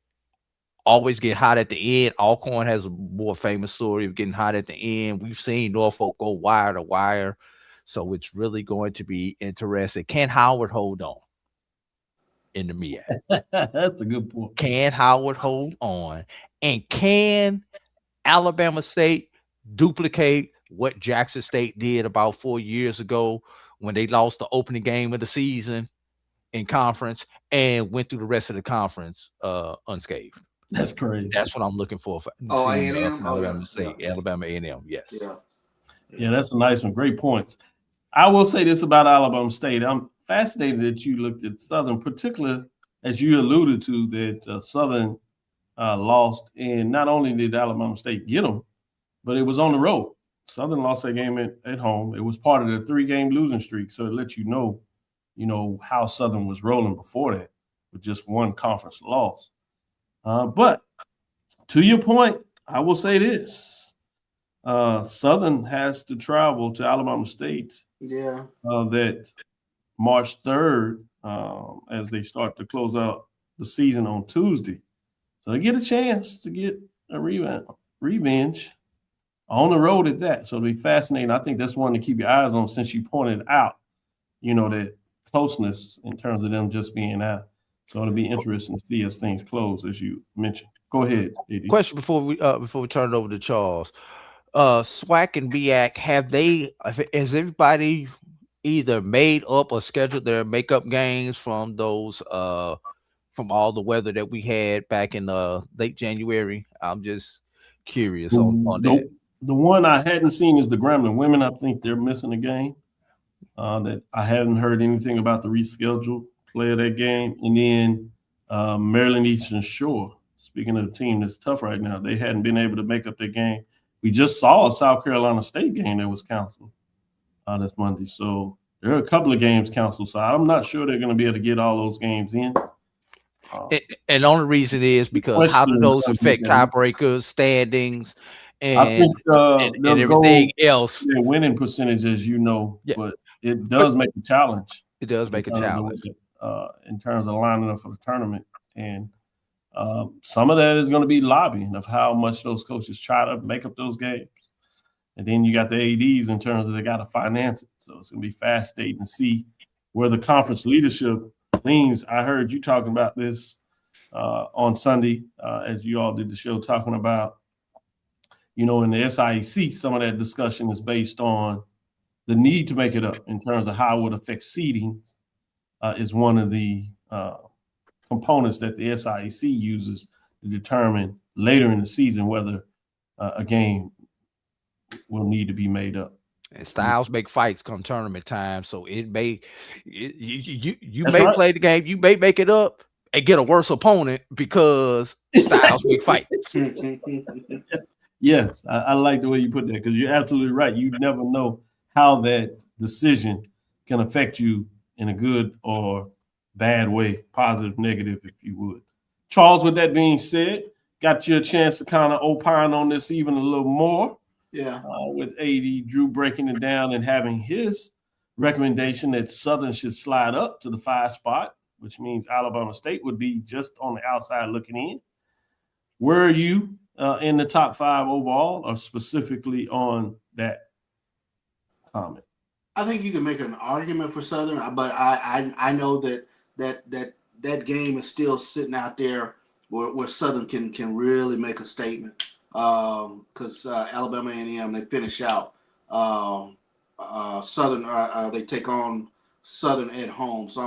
always get hot at the end. Alcorn has a more famous story of getting hot at the end. We've seen Norfolk go wire to wire. So it's really going to be interesting. Can Howard hold on in the MEAC? That's a good point. Can Howard hold on? And can Alabama State duplicate what Jackson State did about 4 years ago when they lost the opening game of the season in conference and went through the rest of the conference unscathed? That's crazy. That's what I'm looking for. Oh, Seeing, A&M? from Oh, Alabama yeah, State, yeah. Alabama A&M, yes. Yeah. Yeah, that's a nice one. Great points. I will say this about Alabama State. I'm fascinated that you looked at Southern, particularly as you alluded to that Southern lost, and not only did Alabama State get them, but it was on the road. Southern lost that game at home. It was part of the 3-game losing streak, so it lets you know how Southern was rolling before that with just one conference loss. But to your point, I will say this: Southern has to travel to Alabama State. Yeah. That March 3rd, as they start to close out the season on Tuesday. So they get a chance to get a revenge on the road at that. So it'll be fascinating. I think that's one to keep your eyes on since you pointed out, that closeness in terms of them just being out. So it'll be interesting to see as things close, as you mentioned. Go ahead, Eddie. Question before we turn it over to Charles. SWAC and BIAC, has everybody either made up or scheduled their makeup games from those from all the weather that we had back in late January? I'm just curious on that. The one I hadn't seen is the Grambling women. I think they're missing a game. That I haven't heard anything about the rescheduled play of that game. And then Maryland Eastern Shore, speaking of a team that's tough right now, they hadn't been able to make up their game. We just saw a South Carolina State game that was canceled this Monday. So there are a couple of games canceled. So I'm not sure they're going to be able to get all those games in. And the only reason is because how do those affect tiebreakers, standings, and I think and everything else? Their winning percentage, as you know, Yeah. but it does make a challenge. It does make a challenge in terms of lining up for the tournament, and some of that is going to be lobbying of how much those coaches try to make up those games, and then you got the ADs in terms of they got to finance it. So it's going to be fascinating to see where the conference leadership leans. I heard you talking about this on Sunday as you all did the show, talking about, in the SIEC, some of that discussion is based on the need to make it up in terms of how it would affect seeding is one of the components that the SIEC uses to determine later in the season whether a game will need to be made up. And styles make fights come tournament time, so you may right. play the game, you may make it up and get a worse opponent because styles make fights. Yes, I like the way you put that because you're absolutely right. You never know how that decision can affect you in a good or bad way, positive, negative, if you would. Charles, with that being said, got you a chance to kind of opine on this even a little more. Yeah. With AD Drew breaking it down and having his recommendation that Southern should slide up to the 5 spot, which means Alabama State would be just on the outside looking in. Where are you in the top 5 overall, or specifically on that comment? I think you can make an argument for Southern, but I know that game is still sitting out there where Southern can really make a statement, because Alabama A&M, they finish out Southern. They take on Southern at home, so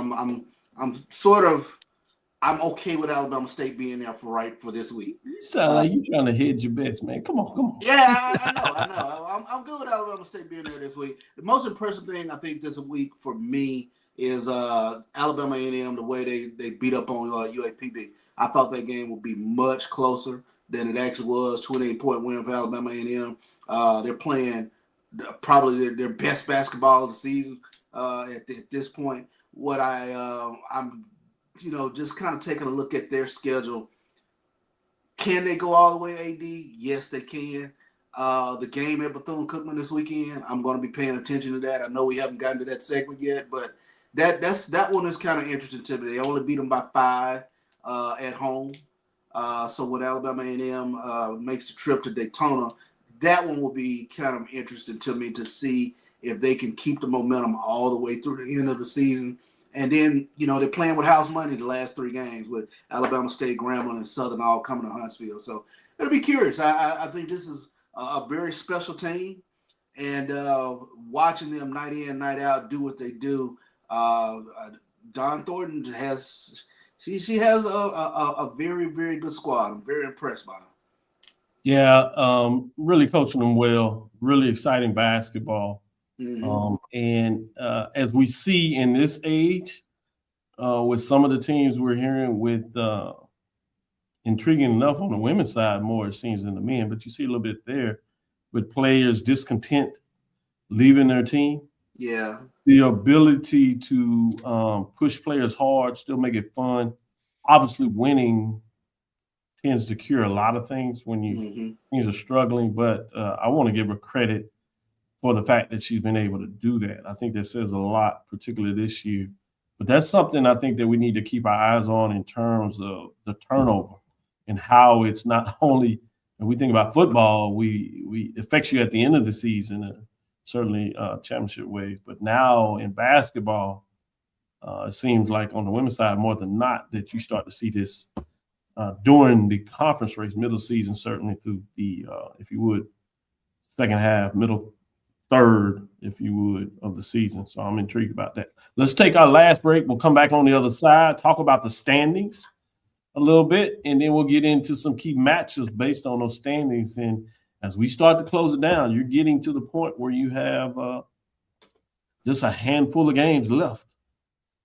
I'm okay with Alabama State being there for this week. You sound like you're trying to hedge your bets, man. Come on. Yeah, I know. I'm good with Alabama State being there this week. The most impressive thing I think this week for me is Alabama A&M, the way they beat up on UAPB. I thought that game would be much closer than it actually was. 28-point win for Alabama A&M. They're playing probably their best basketball of the season at this point. What I'm just kind of taking a look at their schedule. Can they go all the way, AD? Yes, they can. The game at Bethune-Cookman this weekend, I'm going to be paying attention to that. I know we haven't gotten to that segment yet, but that one is kind of interesting to me. They only beat them by 5 at home. So when Alabama A&M makes the trip to Daytona, that one will be kind of interesting to me to see if they can keep the momentum all the way through the end of the season. And then, they're playing with house money the last 3 games with Alabama State, Grambling, and Southern all coming to Huntsville. So it'll be curious. I think this is a very special team. And watching them night in, night out do what they do, Dawn Thornton has a very, very good squad. I'm very impressed by them. Yeah, really coaching them well. Really exciting basketball. Mm-hmm. And as we see in this age, with some of the teams we're hearing with intriguing enough on the women's side, more it seems than the men, but you see a little bit there with players discontent leaving their team. Yeah. The ability to push players hard, still make it fun. Obviously, winning tends to cure a lot of things when things are struggling, but I want to give her credit for the fact that she's been able to do that. I think that says a lot, particularly this year. But that's something I think that we need to keep our eyes on in terms of the turnover and how it's not only, when we think about football, we affects you at the end of the season, certainly championship ways. But now in basketball, it seems like on the women's side more than not that you start to see this during the conference race, middle season, certainly through the, if you would, second half, middle third, if you would, of the season. So I'm intrigued about that. Let's take our last break. We'll come back on the other side, talk about the standings a little bit, and then we'll get into some key matchups based on those standings. And as we start to close it down, you're getting to the point where you have just a handful of games left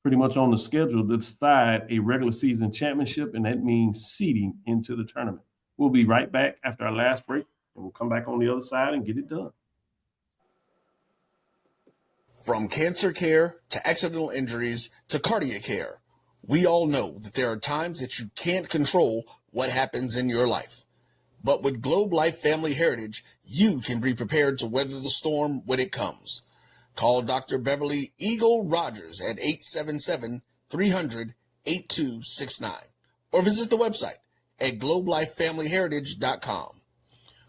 pretty much on the schedule to decide a regular season championship, and that means seeding into the tournament. We'll be right back after our last break, and we'll come back on the other side and get it done. From cancer care to accidental injuries to cardiac care, we all know that there are times that you can't control what happens in your life. But with Globe Life Family Heritage, you can be prepared to weather the storm when it comes. Call Dr. Beverly Eagle Rogers at 877-300-8269 or visit the website at globelifefamilyheritage.com.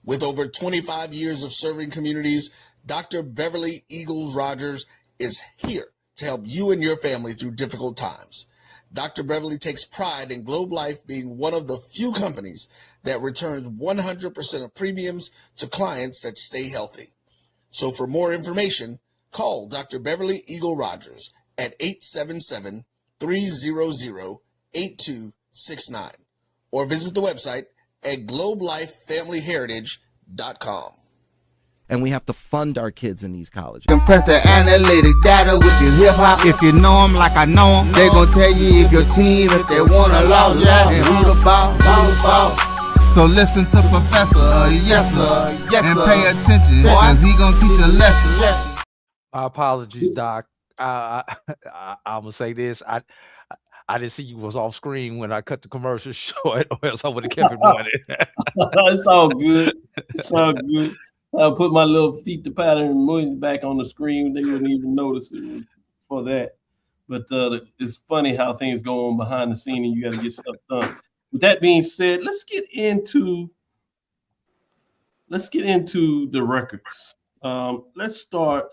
With over 25 years of serving communities, Dr. Beverly Eagles Rogers is here to help you and your family through difficult times. Dr. Beverly takes pride in Globe Life being one of the few companies that returns 100% of premiums to clients that stay healthy. So for more information, call Dr. Beverly Eagle Rogers at 877-300-8269 or visit the website at globelifefamilyheritage.com. And we have to fund our kids in these colleges. Compress the analytic data with your hip-hop. If you know them like I know them, they gon' tell you if your team, if they want to lose, and who the ball. So listen to Professor, yes sir, and pay attention, cause he gon' teach a lesson. My apologies, Doc. I'm gonna say this. I didn't see you was off screen when I cut the commercial short, or else I would have kept it running. It's all good. It's all good. I put my little feet to pattern and moving back on the screen. They wouldn't even notice it was for that. But it's funny how things go on behind the scene, and you got to get stuff done. With that being said, let's get into the records. Let's start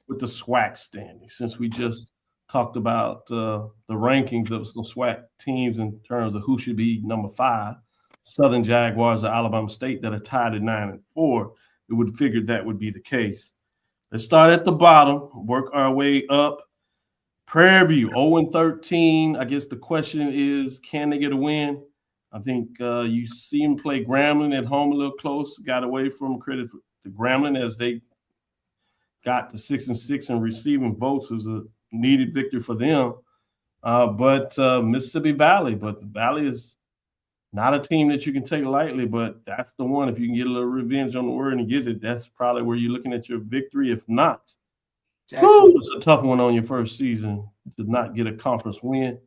with the SWAC standings, since we just talked about the rankings of some SWAC teams in terms of who should be number 5. Southern Jaguars of Alabama State that are tied at 9-4. It would figure that would be the case. Let's start at the bottom, work our way up. Prairie View 0-13. I guess the question is, can they get a win? I think you see them play Grambling at home a little close. Got away from credit to Grambling as they got to 6-6 and receiving votes. Was a needed victory for them. But Mississippi Valley, Valley is not a team that you can take lightly, but that's the one. If you can get a little revenge on the word and get it, that's probably where you're looking at your victory. If not, it's a tough one on your first season to not get a conference win.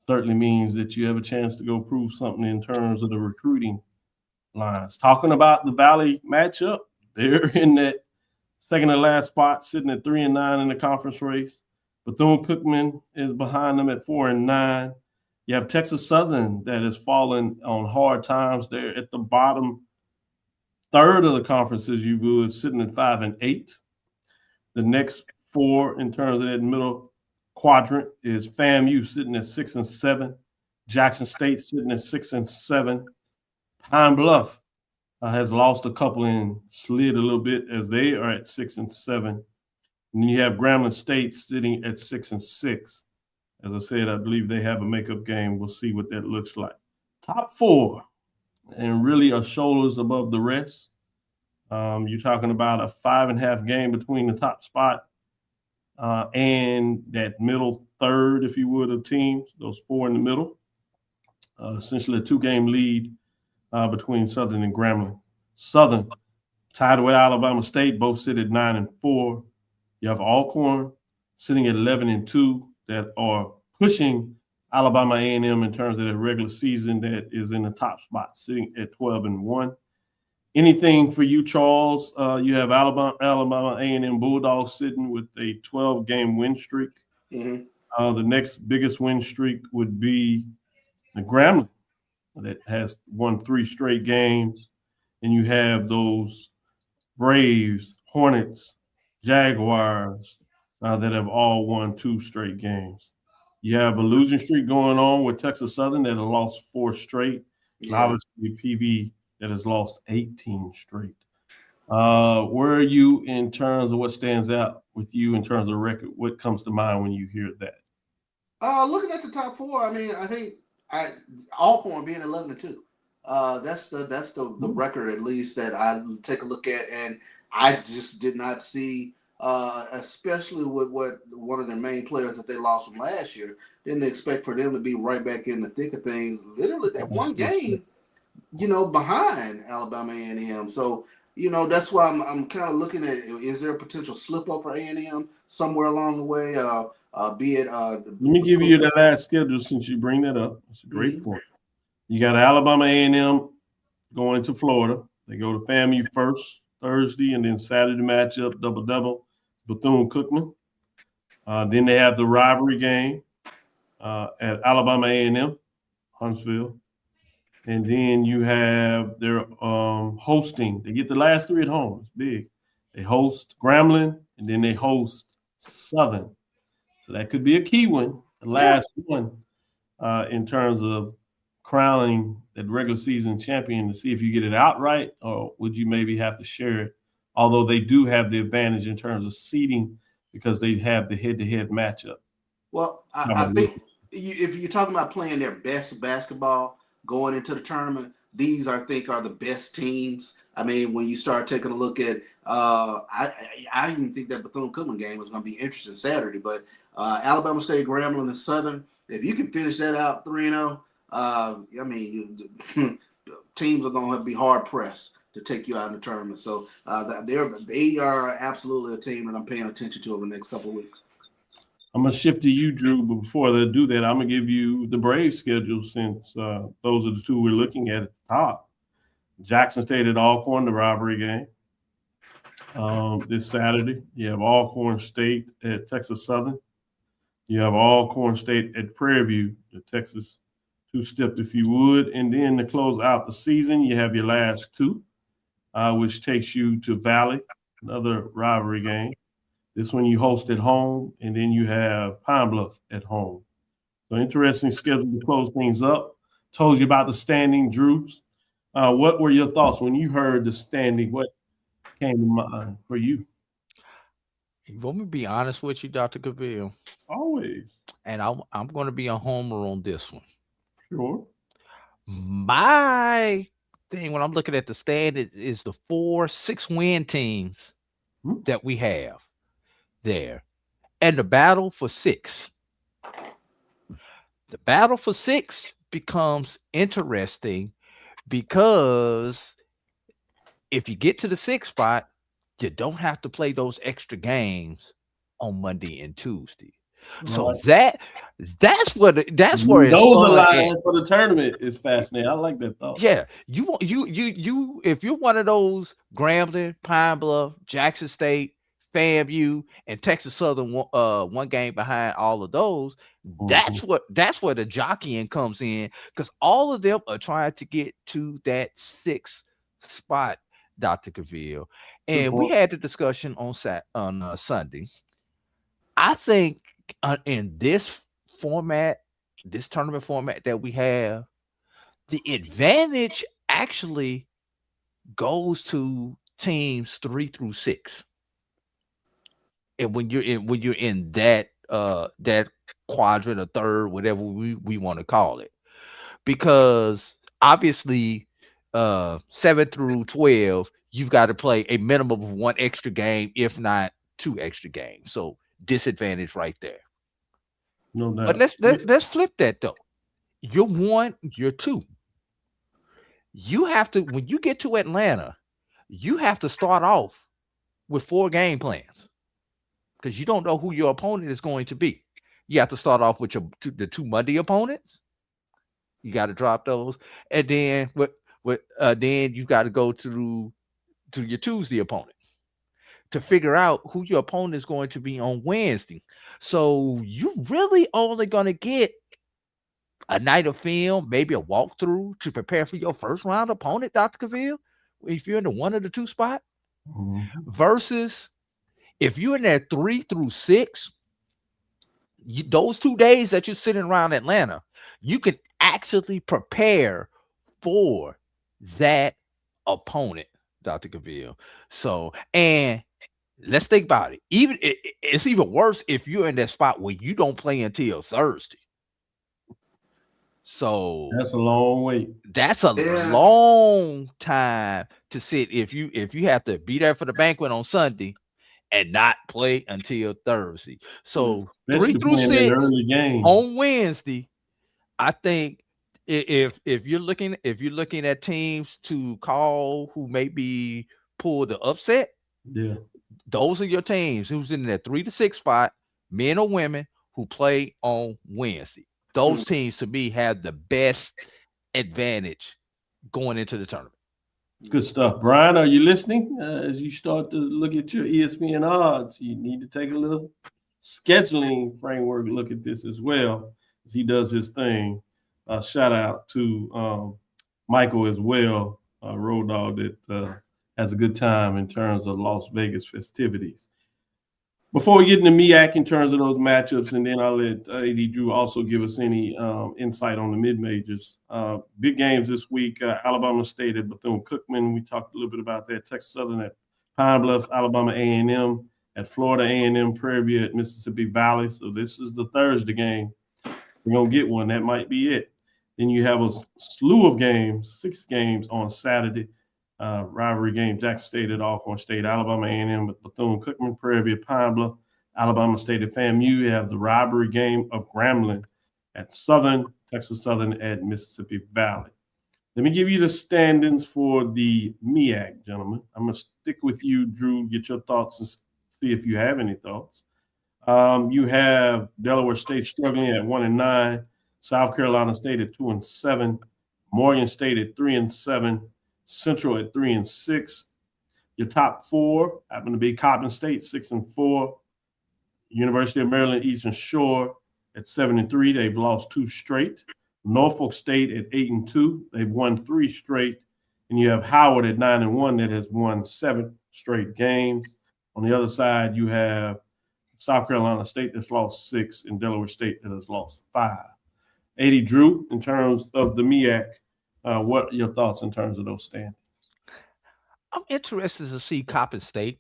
Certainly means that you have a chance to go prove something in terms of the recruiting lines. Talking about the Valley matchup, they're in that second to last spot, sitting at 3-9 in the conference race. Bethune-Cookman is behind them at 4-9. You have Texas Southern that has fallen on hard times. They're at the bottom third of the conference, as you would, sitting at 5-8. The next 4 in terms of that middle quadrant is FAMU sitting at 6-7. Jackson State sitting at 6-7. Pine Bluff has lost a couple and slid a little bit as they are at 6-7. And then you have Grambling State sitting at 6-6. As I said, I believe they have a makeup game. We'll see what that looks like. Top 4, and really are shoulders above the rest. You're talking about a 5.5 game between the top spot and that middle third, if you would, of teams, those 4 in the middle. Essentially a 2-game lead between Southern and Grambling. Southern tied with Alabama State, both sit at 9-4. You have Alcorn sitting at 11-2 that are pushing Alabama A&M in terms of their regular season that is in the top spot, sitting at 12-1. Anything for you, Charles? You have Alabama A&M Bulldogs sitting with a 12-game win streak. Mm-hmm. The next biggest win streak would be the Grambling that has won 3 straight games. And you have those Braves, Hornets, Jaguars that have all won 2 straight games. You have a losing streak going on with Texas Southern that have lost 4 straight. And obviously PV that has lost 18 straight. Where are you in terms of what stands out with you in terms of record? What comes to mind when you hear that? Looking at the top 4, I mean, I think Alcorn being 11-2. That's the record at least that I take a look at, and I just did not see, especially with what one of their main players that they lost from last year. Didn't expect for them to be right back in the thick of things. Literally, that one game, behind Alabama A&M. So, that's why I'm kind of looking at, is there a potential slip up for A&M somewhere along the way? Be it. Let me give you the last schedule since you bring that up. It's a great point. You got Alabama A&M going into Florida. They go to FAMU first Thursday, and then Saturday matchup double Bethune-Cookman. Then they have the rivalry game at Alabama A&M, Huntsville. And then you have their hosting. They get the last 3 at home. It's big. They host Grambling, and then they host Southern. So that could be a key one, the last one, in terms of crowning that regular season champion, to see if you get it outright, or would you maybe have to share it, although they do have the advantage in terms of seeding because they have the head-to-head matchup. Well, I think if you're talking about playing their best basketball going into the tournament, these I think are the best teams. I mean, when you start taking a look at, I even think that Bethune-Cookman game was going to be interesting Saturday, but Alabama State, Grambling, and Southern, if you can finish that out 3-0, I mean, teams are going to be hard pressed to take you out in the tournament. So they are absolutely a team that I'm paying attention to over the next couple of weeks. I'm going to shift to you, Drew, but before they do that, I'm going to give you the Braves schedule since those are the two we're looking at the top. Jackson State at Alcorn, the rivalry game. This Saturday, you have Alcorn State at Texas Southern. You have Alcorn State at Prairie View, the Texas two-step, if you would. And then to close out the season, you have your last two, which takes you to Valley, another rivalry game. This one you host at home, and then you have Pine Bluff at home. So interesting schedule to close things up. Told you about the standing, Drews. What were your thoughts when you heard the standing? What came to mind for you? Let me be honest with you, Dr. Cavil. Always. And I'm going to be a homer on this one. Sure. My thing when I'm looking at the stand is the 4-6 win teams that we have there. And the battle for 6. The battle for 6 becomes interesting because if you get to the 6th spot, you don't have to play those extra games on Monday and Tuesday. So that's where it's those aligned for the tournament is fascinating. I like that thought. Yeah, you if you're one of those Grambling, Pine Bluff, Jackson State, FAMU, and Texas Southern one game behind all of those, that's where the jockeying comes in because all of them are trying to get to that 6th spot, Dr. Cavil. And we had the discussion on Sunday. I think in this format, this tournament format that we have, the advantage actually goes to teams 3 through 6. And when you're in that that quadrant or third, whatever we want to call it, because obviously 7 through 12, you've got to play a minimum of 1 extra game, if not 2 extra games. So disadvantage right there. No doubt. But let's flip that though. You're 1, you're 2. You have to, when you get to Atlanta, you have to start off with 4 game plans because you don't know who your opponent is going to be. You have to start off with the 2 Monday opponents. You got to drop those, and then then you got to go to your Tuesday opponent to figure out who your opponent is going to be on Wednesday. So you really only going to get a night of film, maybe a walkthrough to prepare for your first round opponent, Dr. Cavil, if you're in the 1 or the 2 spot, versus if you're in that 3 through 6, those 2 days that you're sitting around Atlanta, you can actually prepare for that opponent, Dr. Cavil. So, and let's think about it. It's even worse if you're in that spot where you don't play until Thursday. So that's a long wait. That's a long time to sit if you have to be there for the banquet on Sunday and not play until Thursday. So 3 through 6 on Wednesday, I think if you're looking at teams to call who maybe pull the upset, those are your teams who's in that 3 to 6 spot, men or women who play on Wednesday. Those teams to me have the best advantage going into the tournament. Good stuff. Brian, are you listening? As you start to look at your ESPN odds, you need to take a little scheduling framework look at this as well as he does his thing. Shout out to Michael as well, Road Dog, that has a good time in terms of Las Vegas festivities. Before we get into MEAC in terms of those matchups, and then I'll let AD Drew also give us any insight on the mid-majors. Big games this week, Alabama State at Bethune-Cookman. We talked a little bit about that. Texas Southern at Pine Bluff, Alabama A&M at Florida A&M, Prairie View at Mississippi Valley. So this is the Thursday game. We're going to get one. That might be it. Then you have a slew of games, 6 games on Saturday. Rivalry game, Jackson State at Alcorn State, Alabama A&M at Bethune-Cookman, Prairie View, Pine Bluff, Alabama State at FAMU. You have the rivalry game of Grambling at Southern, Texas Southern at Mississippi Valley. Let me give you the standings for the MEAC, gentlemen. I'm going to stick with you, Drew, get your thoughts and see if you have any thoughts. You have Delaware State struggling at 1-9, South Carolina State at 2-7, Morgan State at 3-7, Central at 3-6. Your top four happen to be Coppin State 6-4, University of Maryland Eastern Shore at 7-3. They've lost 2 straight. Norfolk State at 8-2. They've won 3 straight. And you have Howard at 9-1 that has won 7 straight games. On the other side, you have South Carolina State that's lost 6 and Delaware State that has lost 5. 80 Drew, in terms of the MEAC, what are your thoughts in terms of those standings? I'm interested to see Coppin State.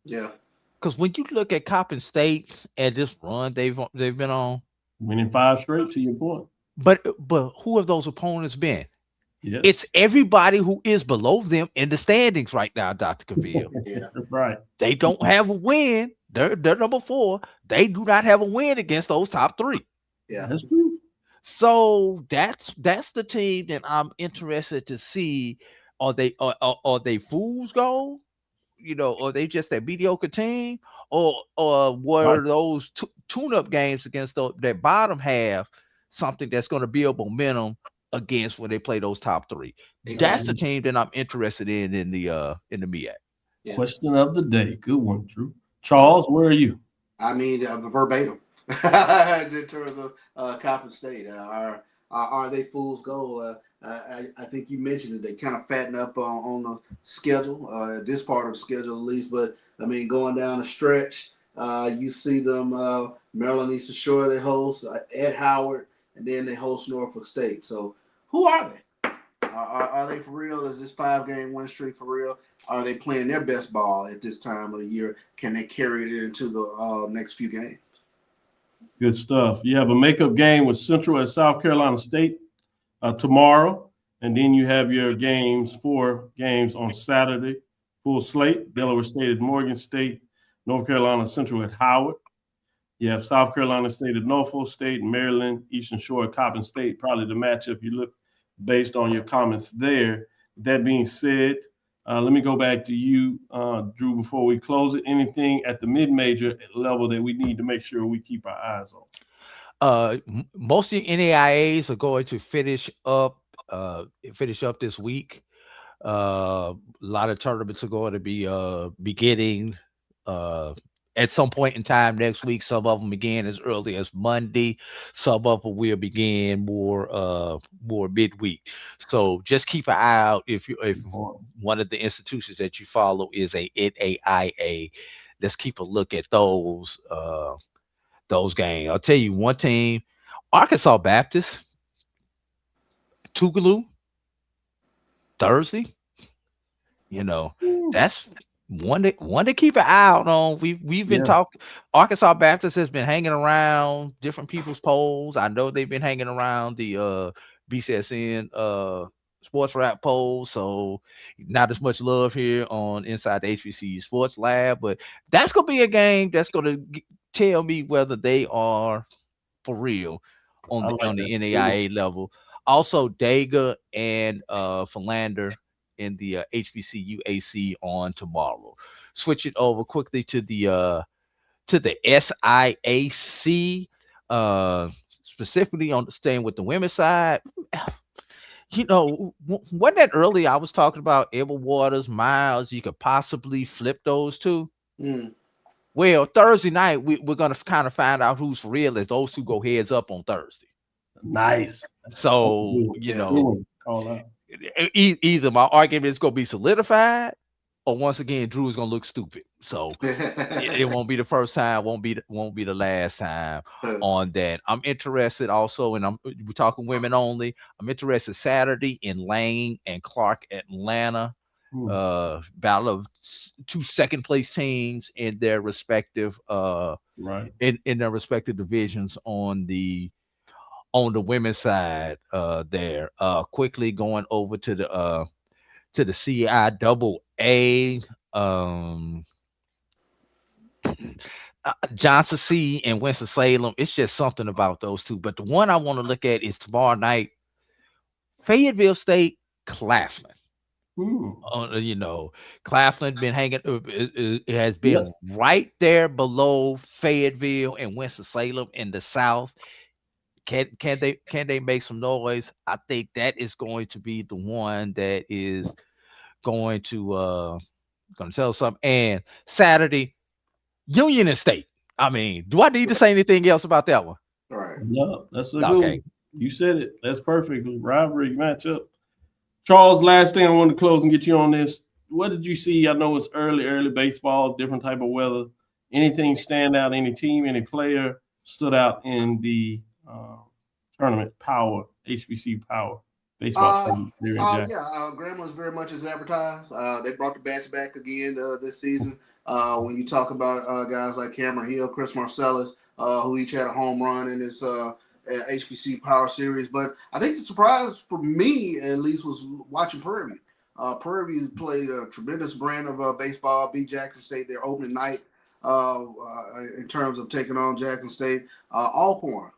Yeah. Because when you look at Coppin State and this run they've been on, winning 5 straight, to your point. But who have those opponents been? Yes. It's everybody who is below them in the standings right now, Dr. Cavil. Yeah. Right. They don't have a win. They're number 4. They do not have a win against those top 3. Yeah. That's true. So that's the team that I'm interested to see. Are they fool's gold? You know, or they just that mediocre team, or were those tune-up games against that bottom half something that's going to build momentum against when they play those top 3? Exactly. That's the team that I'm interested in the MEAC. Yeah. Question of the day. Good one, Drew. Charles, where are you? I mean, verbatim in terms of Coppin State. Are they fool's gold? I think you mentioned it. They kind of fatten up on the schedule, this part of the schedule at least. But, I mean, going down the stretch, you see them, Maryland Eastern Shore they host, Ed Howard, and then they host Norfolk State. So who are they? Are they for real? Is this 5-game win streak for real? Are they playing their best ball at this time of the year? Can they carry it into the next few games? Good stuff. You have a makeup game with Central at South Carolina State tomorrow, and then you have your 4 games on Saturday. Full slate: Delaware State at Morgan State, North Carolina Central at Howard. You have South Carolina State at Norfolk State, Maryland Eastern Shore at Coppin State. Probably the matchup you look based on your comments there. That being said, let me go back to you, Drew, before we close it. Anything at the mid-major level that we need to make sure we keep our eyes on? Most of the NAIAs are going to finish up this week. A lot of tournaments are going to be beginning at some point in time next week. Some of them begin as early as Monday. Some of them will begin more midweek. So just keep an eye out if one of the institutions that you follow is a NAIA. Let's keep a look at those games. I'll tell you one team, Arkansas Baptist, Tougaloo, Thursday. You know, that's one to keep an eye out on. We've been talking. Arkansas Baptist has been hanging around different people's polls. I know they've been hanging around the BCSN sports rap poll, so not as much love here on Inside the HBCU Sports Lab, but that's gonna be a game that's gonna tell me whether they are for real on the NAIA level. Also, Dega and Philander in the HBCU AC on tomorrow. Switch it over quickly to the SIAC, specifically on staying with the women's side. You know, wasn't that early? I was talking about Edward Waters, Miles. You could possibly flip those two. Well, Thursday night we're gonna kind of find out who's for real as those two go heads up on Thursday. Nice. So you know, either my argument is gonna be solidified, or once again Drew is gonna look stupid. So it won't be the first time, won't be the last time on that. I'm interested also, and we're talking women only. I'm interested Saturday in Lane and Clark, Atlanta. Battle of 2 second place teams in their respective in their respective divisions on the women's side there. Quickly going over to the CIAA, Johnson C and Winston-Salem. It's just something about those two. But the one I want to look at is tomorrow night, Fayetteville State, Claflin. You know, Claflin been hanging. It has been Yes. right there below Fayetteville and Winston-Salem in the South. Can they make some noise? I think that is going to be the one that is going to tell something. And Saturday, Union and State. I mean, do I need to say anything else about that one? All right. No, that's a good Okay. one. You said it. That's perfect. Rivalry matchup. Charles, last thing I wanted to close and get you on this. What did you see? I know it's early baseball, different type of weather. Anything stand out? Any team, any player stood out in the tournament? Power, HBC Power baseball tournament there in Jackson. Grandma's very much as advertised. They brought the bats back again this season. When you talk about guys like Cameron Hill, Chris Marcellus, who each had a home run in this HBC Power Series. But I think the surprise for me, at least, was watching Prairie. Prairie played a tremendous brand of baseball, beat Jackson State their opening night in terms of taking on Jackson State. Alcorn,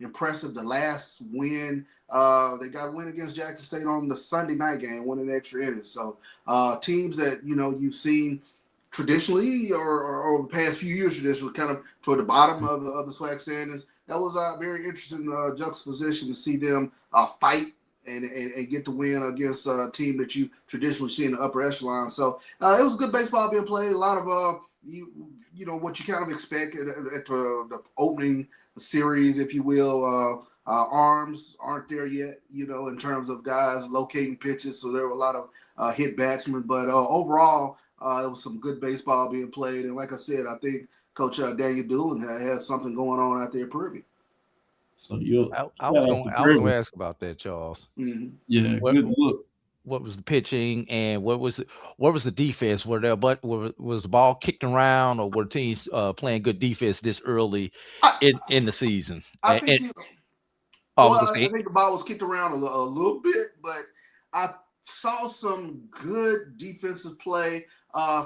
impressive. The last win, they got a win against Jackson State on the Sunday night game, winning extra innings. So teams that, you've seen traditionally or over the past few years traditionally kind of toward the bottom of the SWAC standings. That was a very interesting juxtaposition to see them fight and get the win against a team that you traditionally see in the upper echelon. So it was good baseball being played. A lot of what you kind of expect at the opening series, if you will. Arms aren't there yet, in terms of guys locating pitches. So there were a lot of hit batsmen, but overall, it was some good baseball being played. And like I said, I think Coach Daniel Doolin has something going on out there at Prairie. So I was going to ask about that, Charles. Mm-hmm. Yeah, good look. What was the pitching and what was the defense? Was the ball kicked around, or were teams playing good defense this early in the season? I think I think the ball was kicked around a little bit, but I saw some good defensive play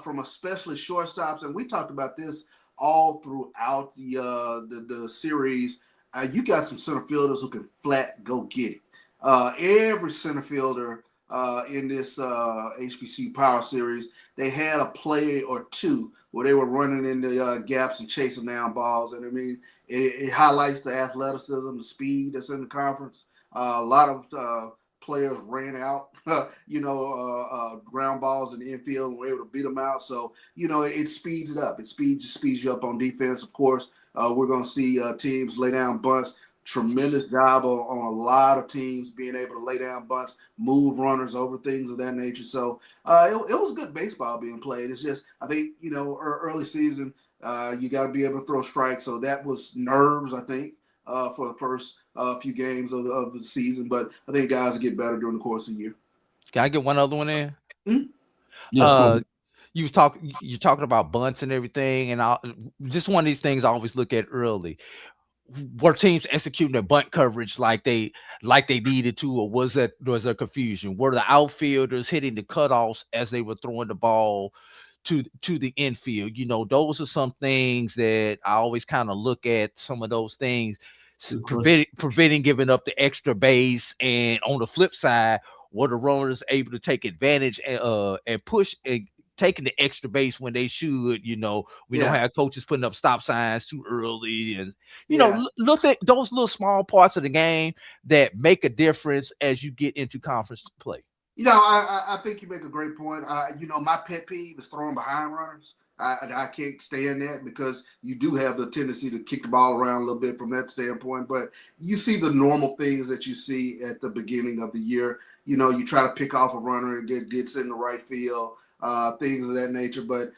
from especially shortstops, and we talked about this all throughout the series. You got some center fielders who can flat go get it. Every center fielder in this HBC Power Series, they had a play or two where they were running in the gaps and chasing down balls. And I mean, it highlights the athleticism, the speed that's in the conference. A lot of players ran out, ground balls in the infield and were able to beat them out. So, it speeds it up. It speeds you up on defense. Of course, we're going to see teams lay down bunts. Tremendous job on a lot of teams being able to lay down bunts, move runners over, things of that nature. So it was good baseball being played. It's just, I think, early season, you got to be able to throw strikes. So that was nerves, I think, for the first few games of the season. But I think guys get better during the course of the year. Can I get one other one in? Mm-hmm. Yeah. You're talking about bunts and everything, and just one of these things I always look at early. Were teams executing their bunt coverage like they needed to, or was there confusion? Were the outfielders hitting the cutoffs as they were throwing the ball to the infield? Those are some things that I always kind of look at. Some of those things preventing giving up the extra base, and on the flip side, were the runners able to take advantage and push and taking the extra base when they should? We don't have coaches putting up stop signs too early, and look at those little small parts of the game that make a difference as you get into conference play. I think you make a great point. My pet peeve is throwing behind runners. I can't stand that because you do have the tendency to kick the ball around a little bit from that standpoint. But you see the normal things that you see at the beginning of the year. You try to pick off a runner and gets in the right field. Things of that nature, but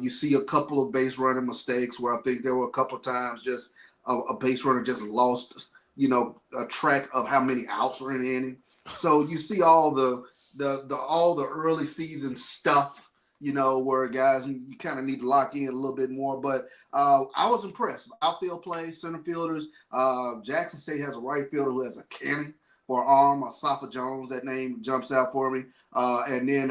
you see a couple of base running mistakes where I think there were a couple of times just a base runner just lost, a track of how many outs were in the inning. So you see all the early season stuff, where guys, you kind of need to lock in a little bit more. But I was impressed. Outfield play, center fielders. Jackson State has a right fielder who has a cannon for an arm, Asafa Jones. That name jumps out for me. And then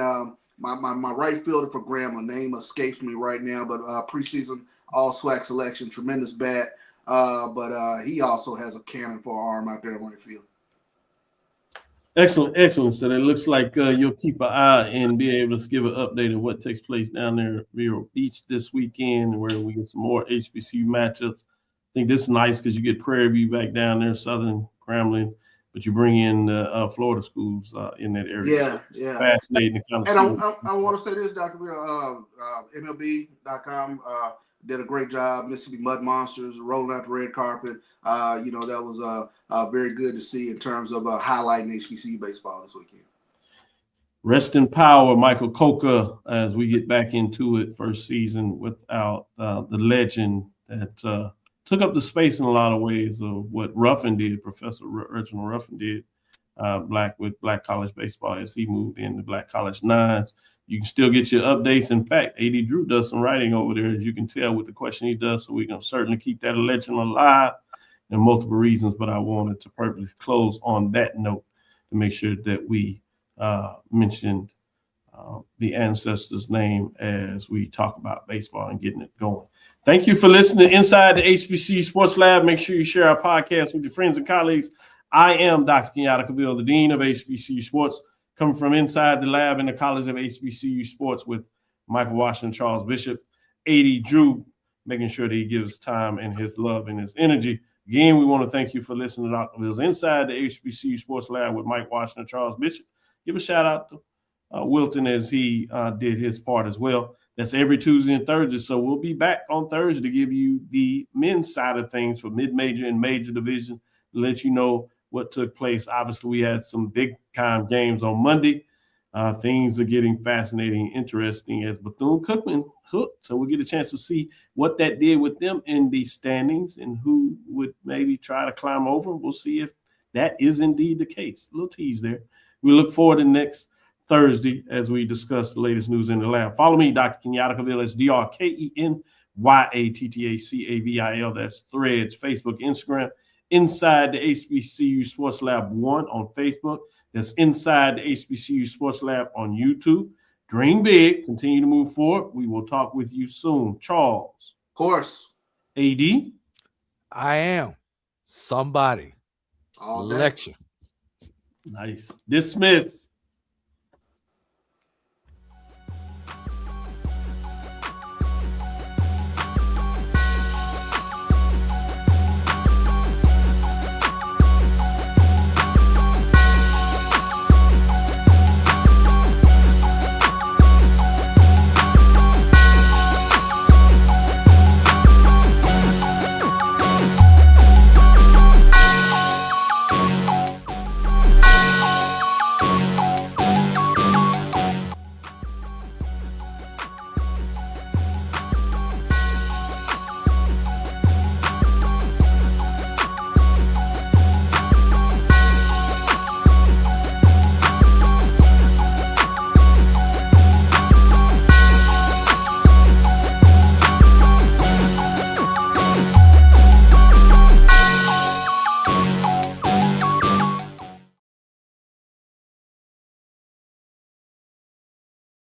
my right fielder for Graham, a name escapes me right now, but preseason all SWAC selection, tremendous bat. But he also has a cannon for an arm out there in right field. Excellent, excellent. So it looks like you'll keep an eye and be able to give an update of what takes place down there at Vero Beach this weekend, where we get some more HBCU matchups. I think this is nice because you get Prairie View back down there, Southern Grambling, but you bring in Florida schools in that area. Yeah, So yeah. fascinating to kind of And see. I want to say this, Dr. Bill, MLB.com did a great job. Mississippi Mud Monsters rolling out the red carpet. That was very good to see in terms of highlighting HBCU baseball this weekend. Rest in power, Michael Coca, as we get back into it. First season without the legend that took up the space in a lot of ways of what Ruffin did, Professor Reginald Ruffin did, Black College Baseball as he moved into Black College Nines. You can still get your updates. In fact, A.D. Drew does some writing over there, as you can tell with the question he does. So we're going to certainly keep that legend alive and multiple reasons. But I wanted to purposely close on that note to make sure that we mentioned the ancestor's name as we talk about baseball and getting it going. Thank you for listening inside the HBCU Sports Lab. Make sure you share our podcast with your friends and colleagues. I am Dr. Kenyatta Cavil, the Dean of HBCU Sports, coming from inside the lab in the College of HBCU Sports with Michael Washington, Charles Bishop, A.D. Drew, making sure that he gives time and his love and his energy. Again, we want to thank you for listening to Dr. Cavill's Inside the HBCU Sports Lab with Mike Washington, Charles Bishop. Give a shout out to Wilton as he did his part as well. That's every Tuesday and Thursday. So we'll be back on Thursday to give you the men's side of things for mid-major and major division, to let you know what took place. Obviously, we had some big-time games on Monday. Things are getting fascinating and interesting as Bethune-Cookman hooked. So we'll get a chance to see what that did with them in the standings and who would maybe try to climb over. We'll see if that is indeed the case. A little tease there. We look forward to next Thursday as we discuss the latest news in the lab. Follow me, Dr. Kenyatta Cavil. That's DrKenyattacavil. That's Threads, Facebook, Instagram. Inside the HBCU Sports Lab 1 on Facebook. That's Inside the HBCU Sports Lab on YouTube. Dream big. Continue to move forward. We will talk with you soon. Charles. Of course. AD. I am somebody. All day. Lecture. Nice. Dismiss.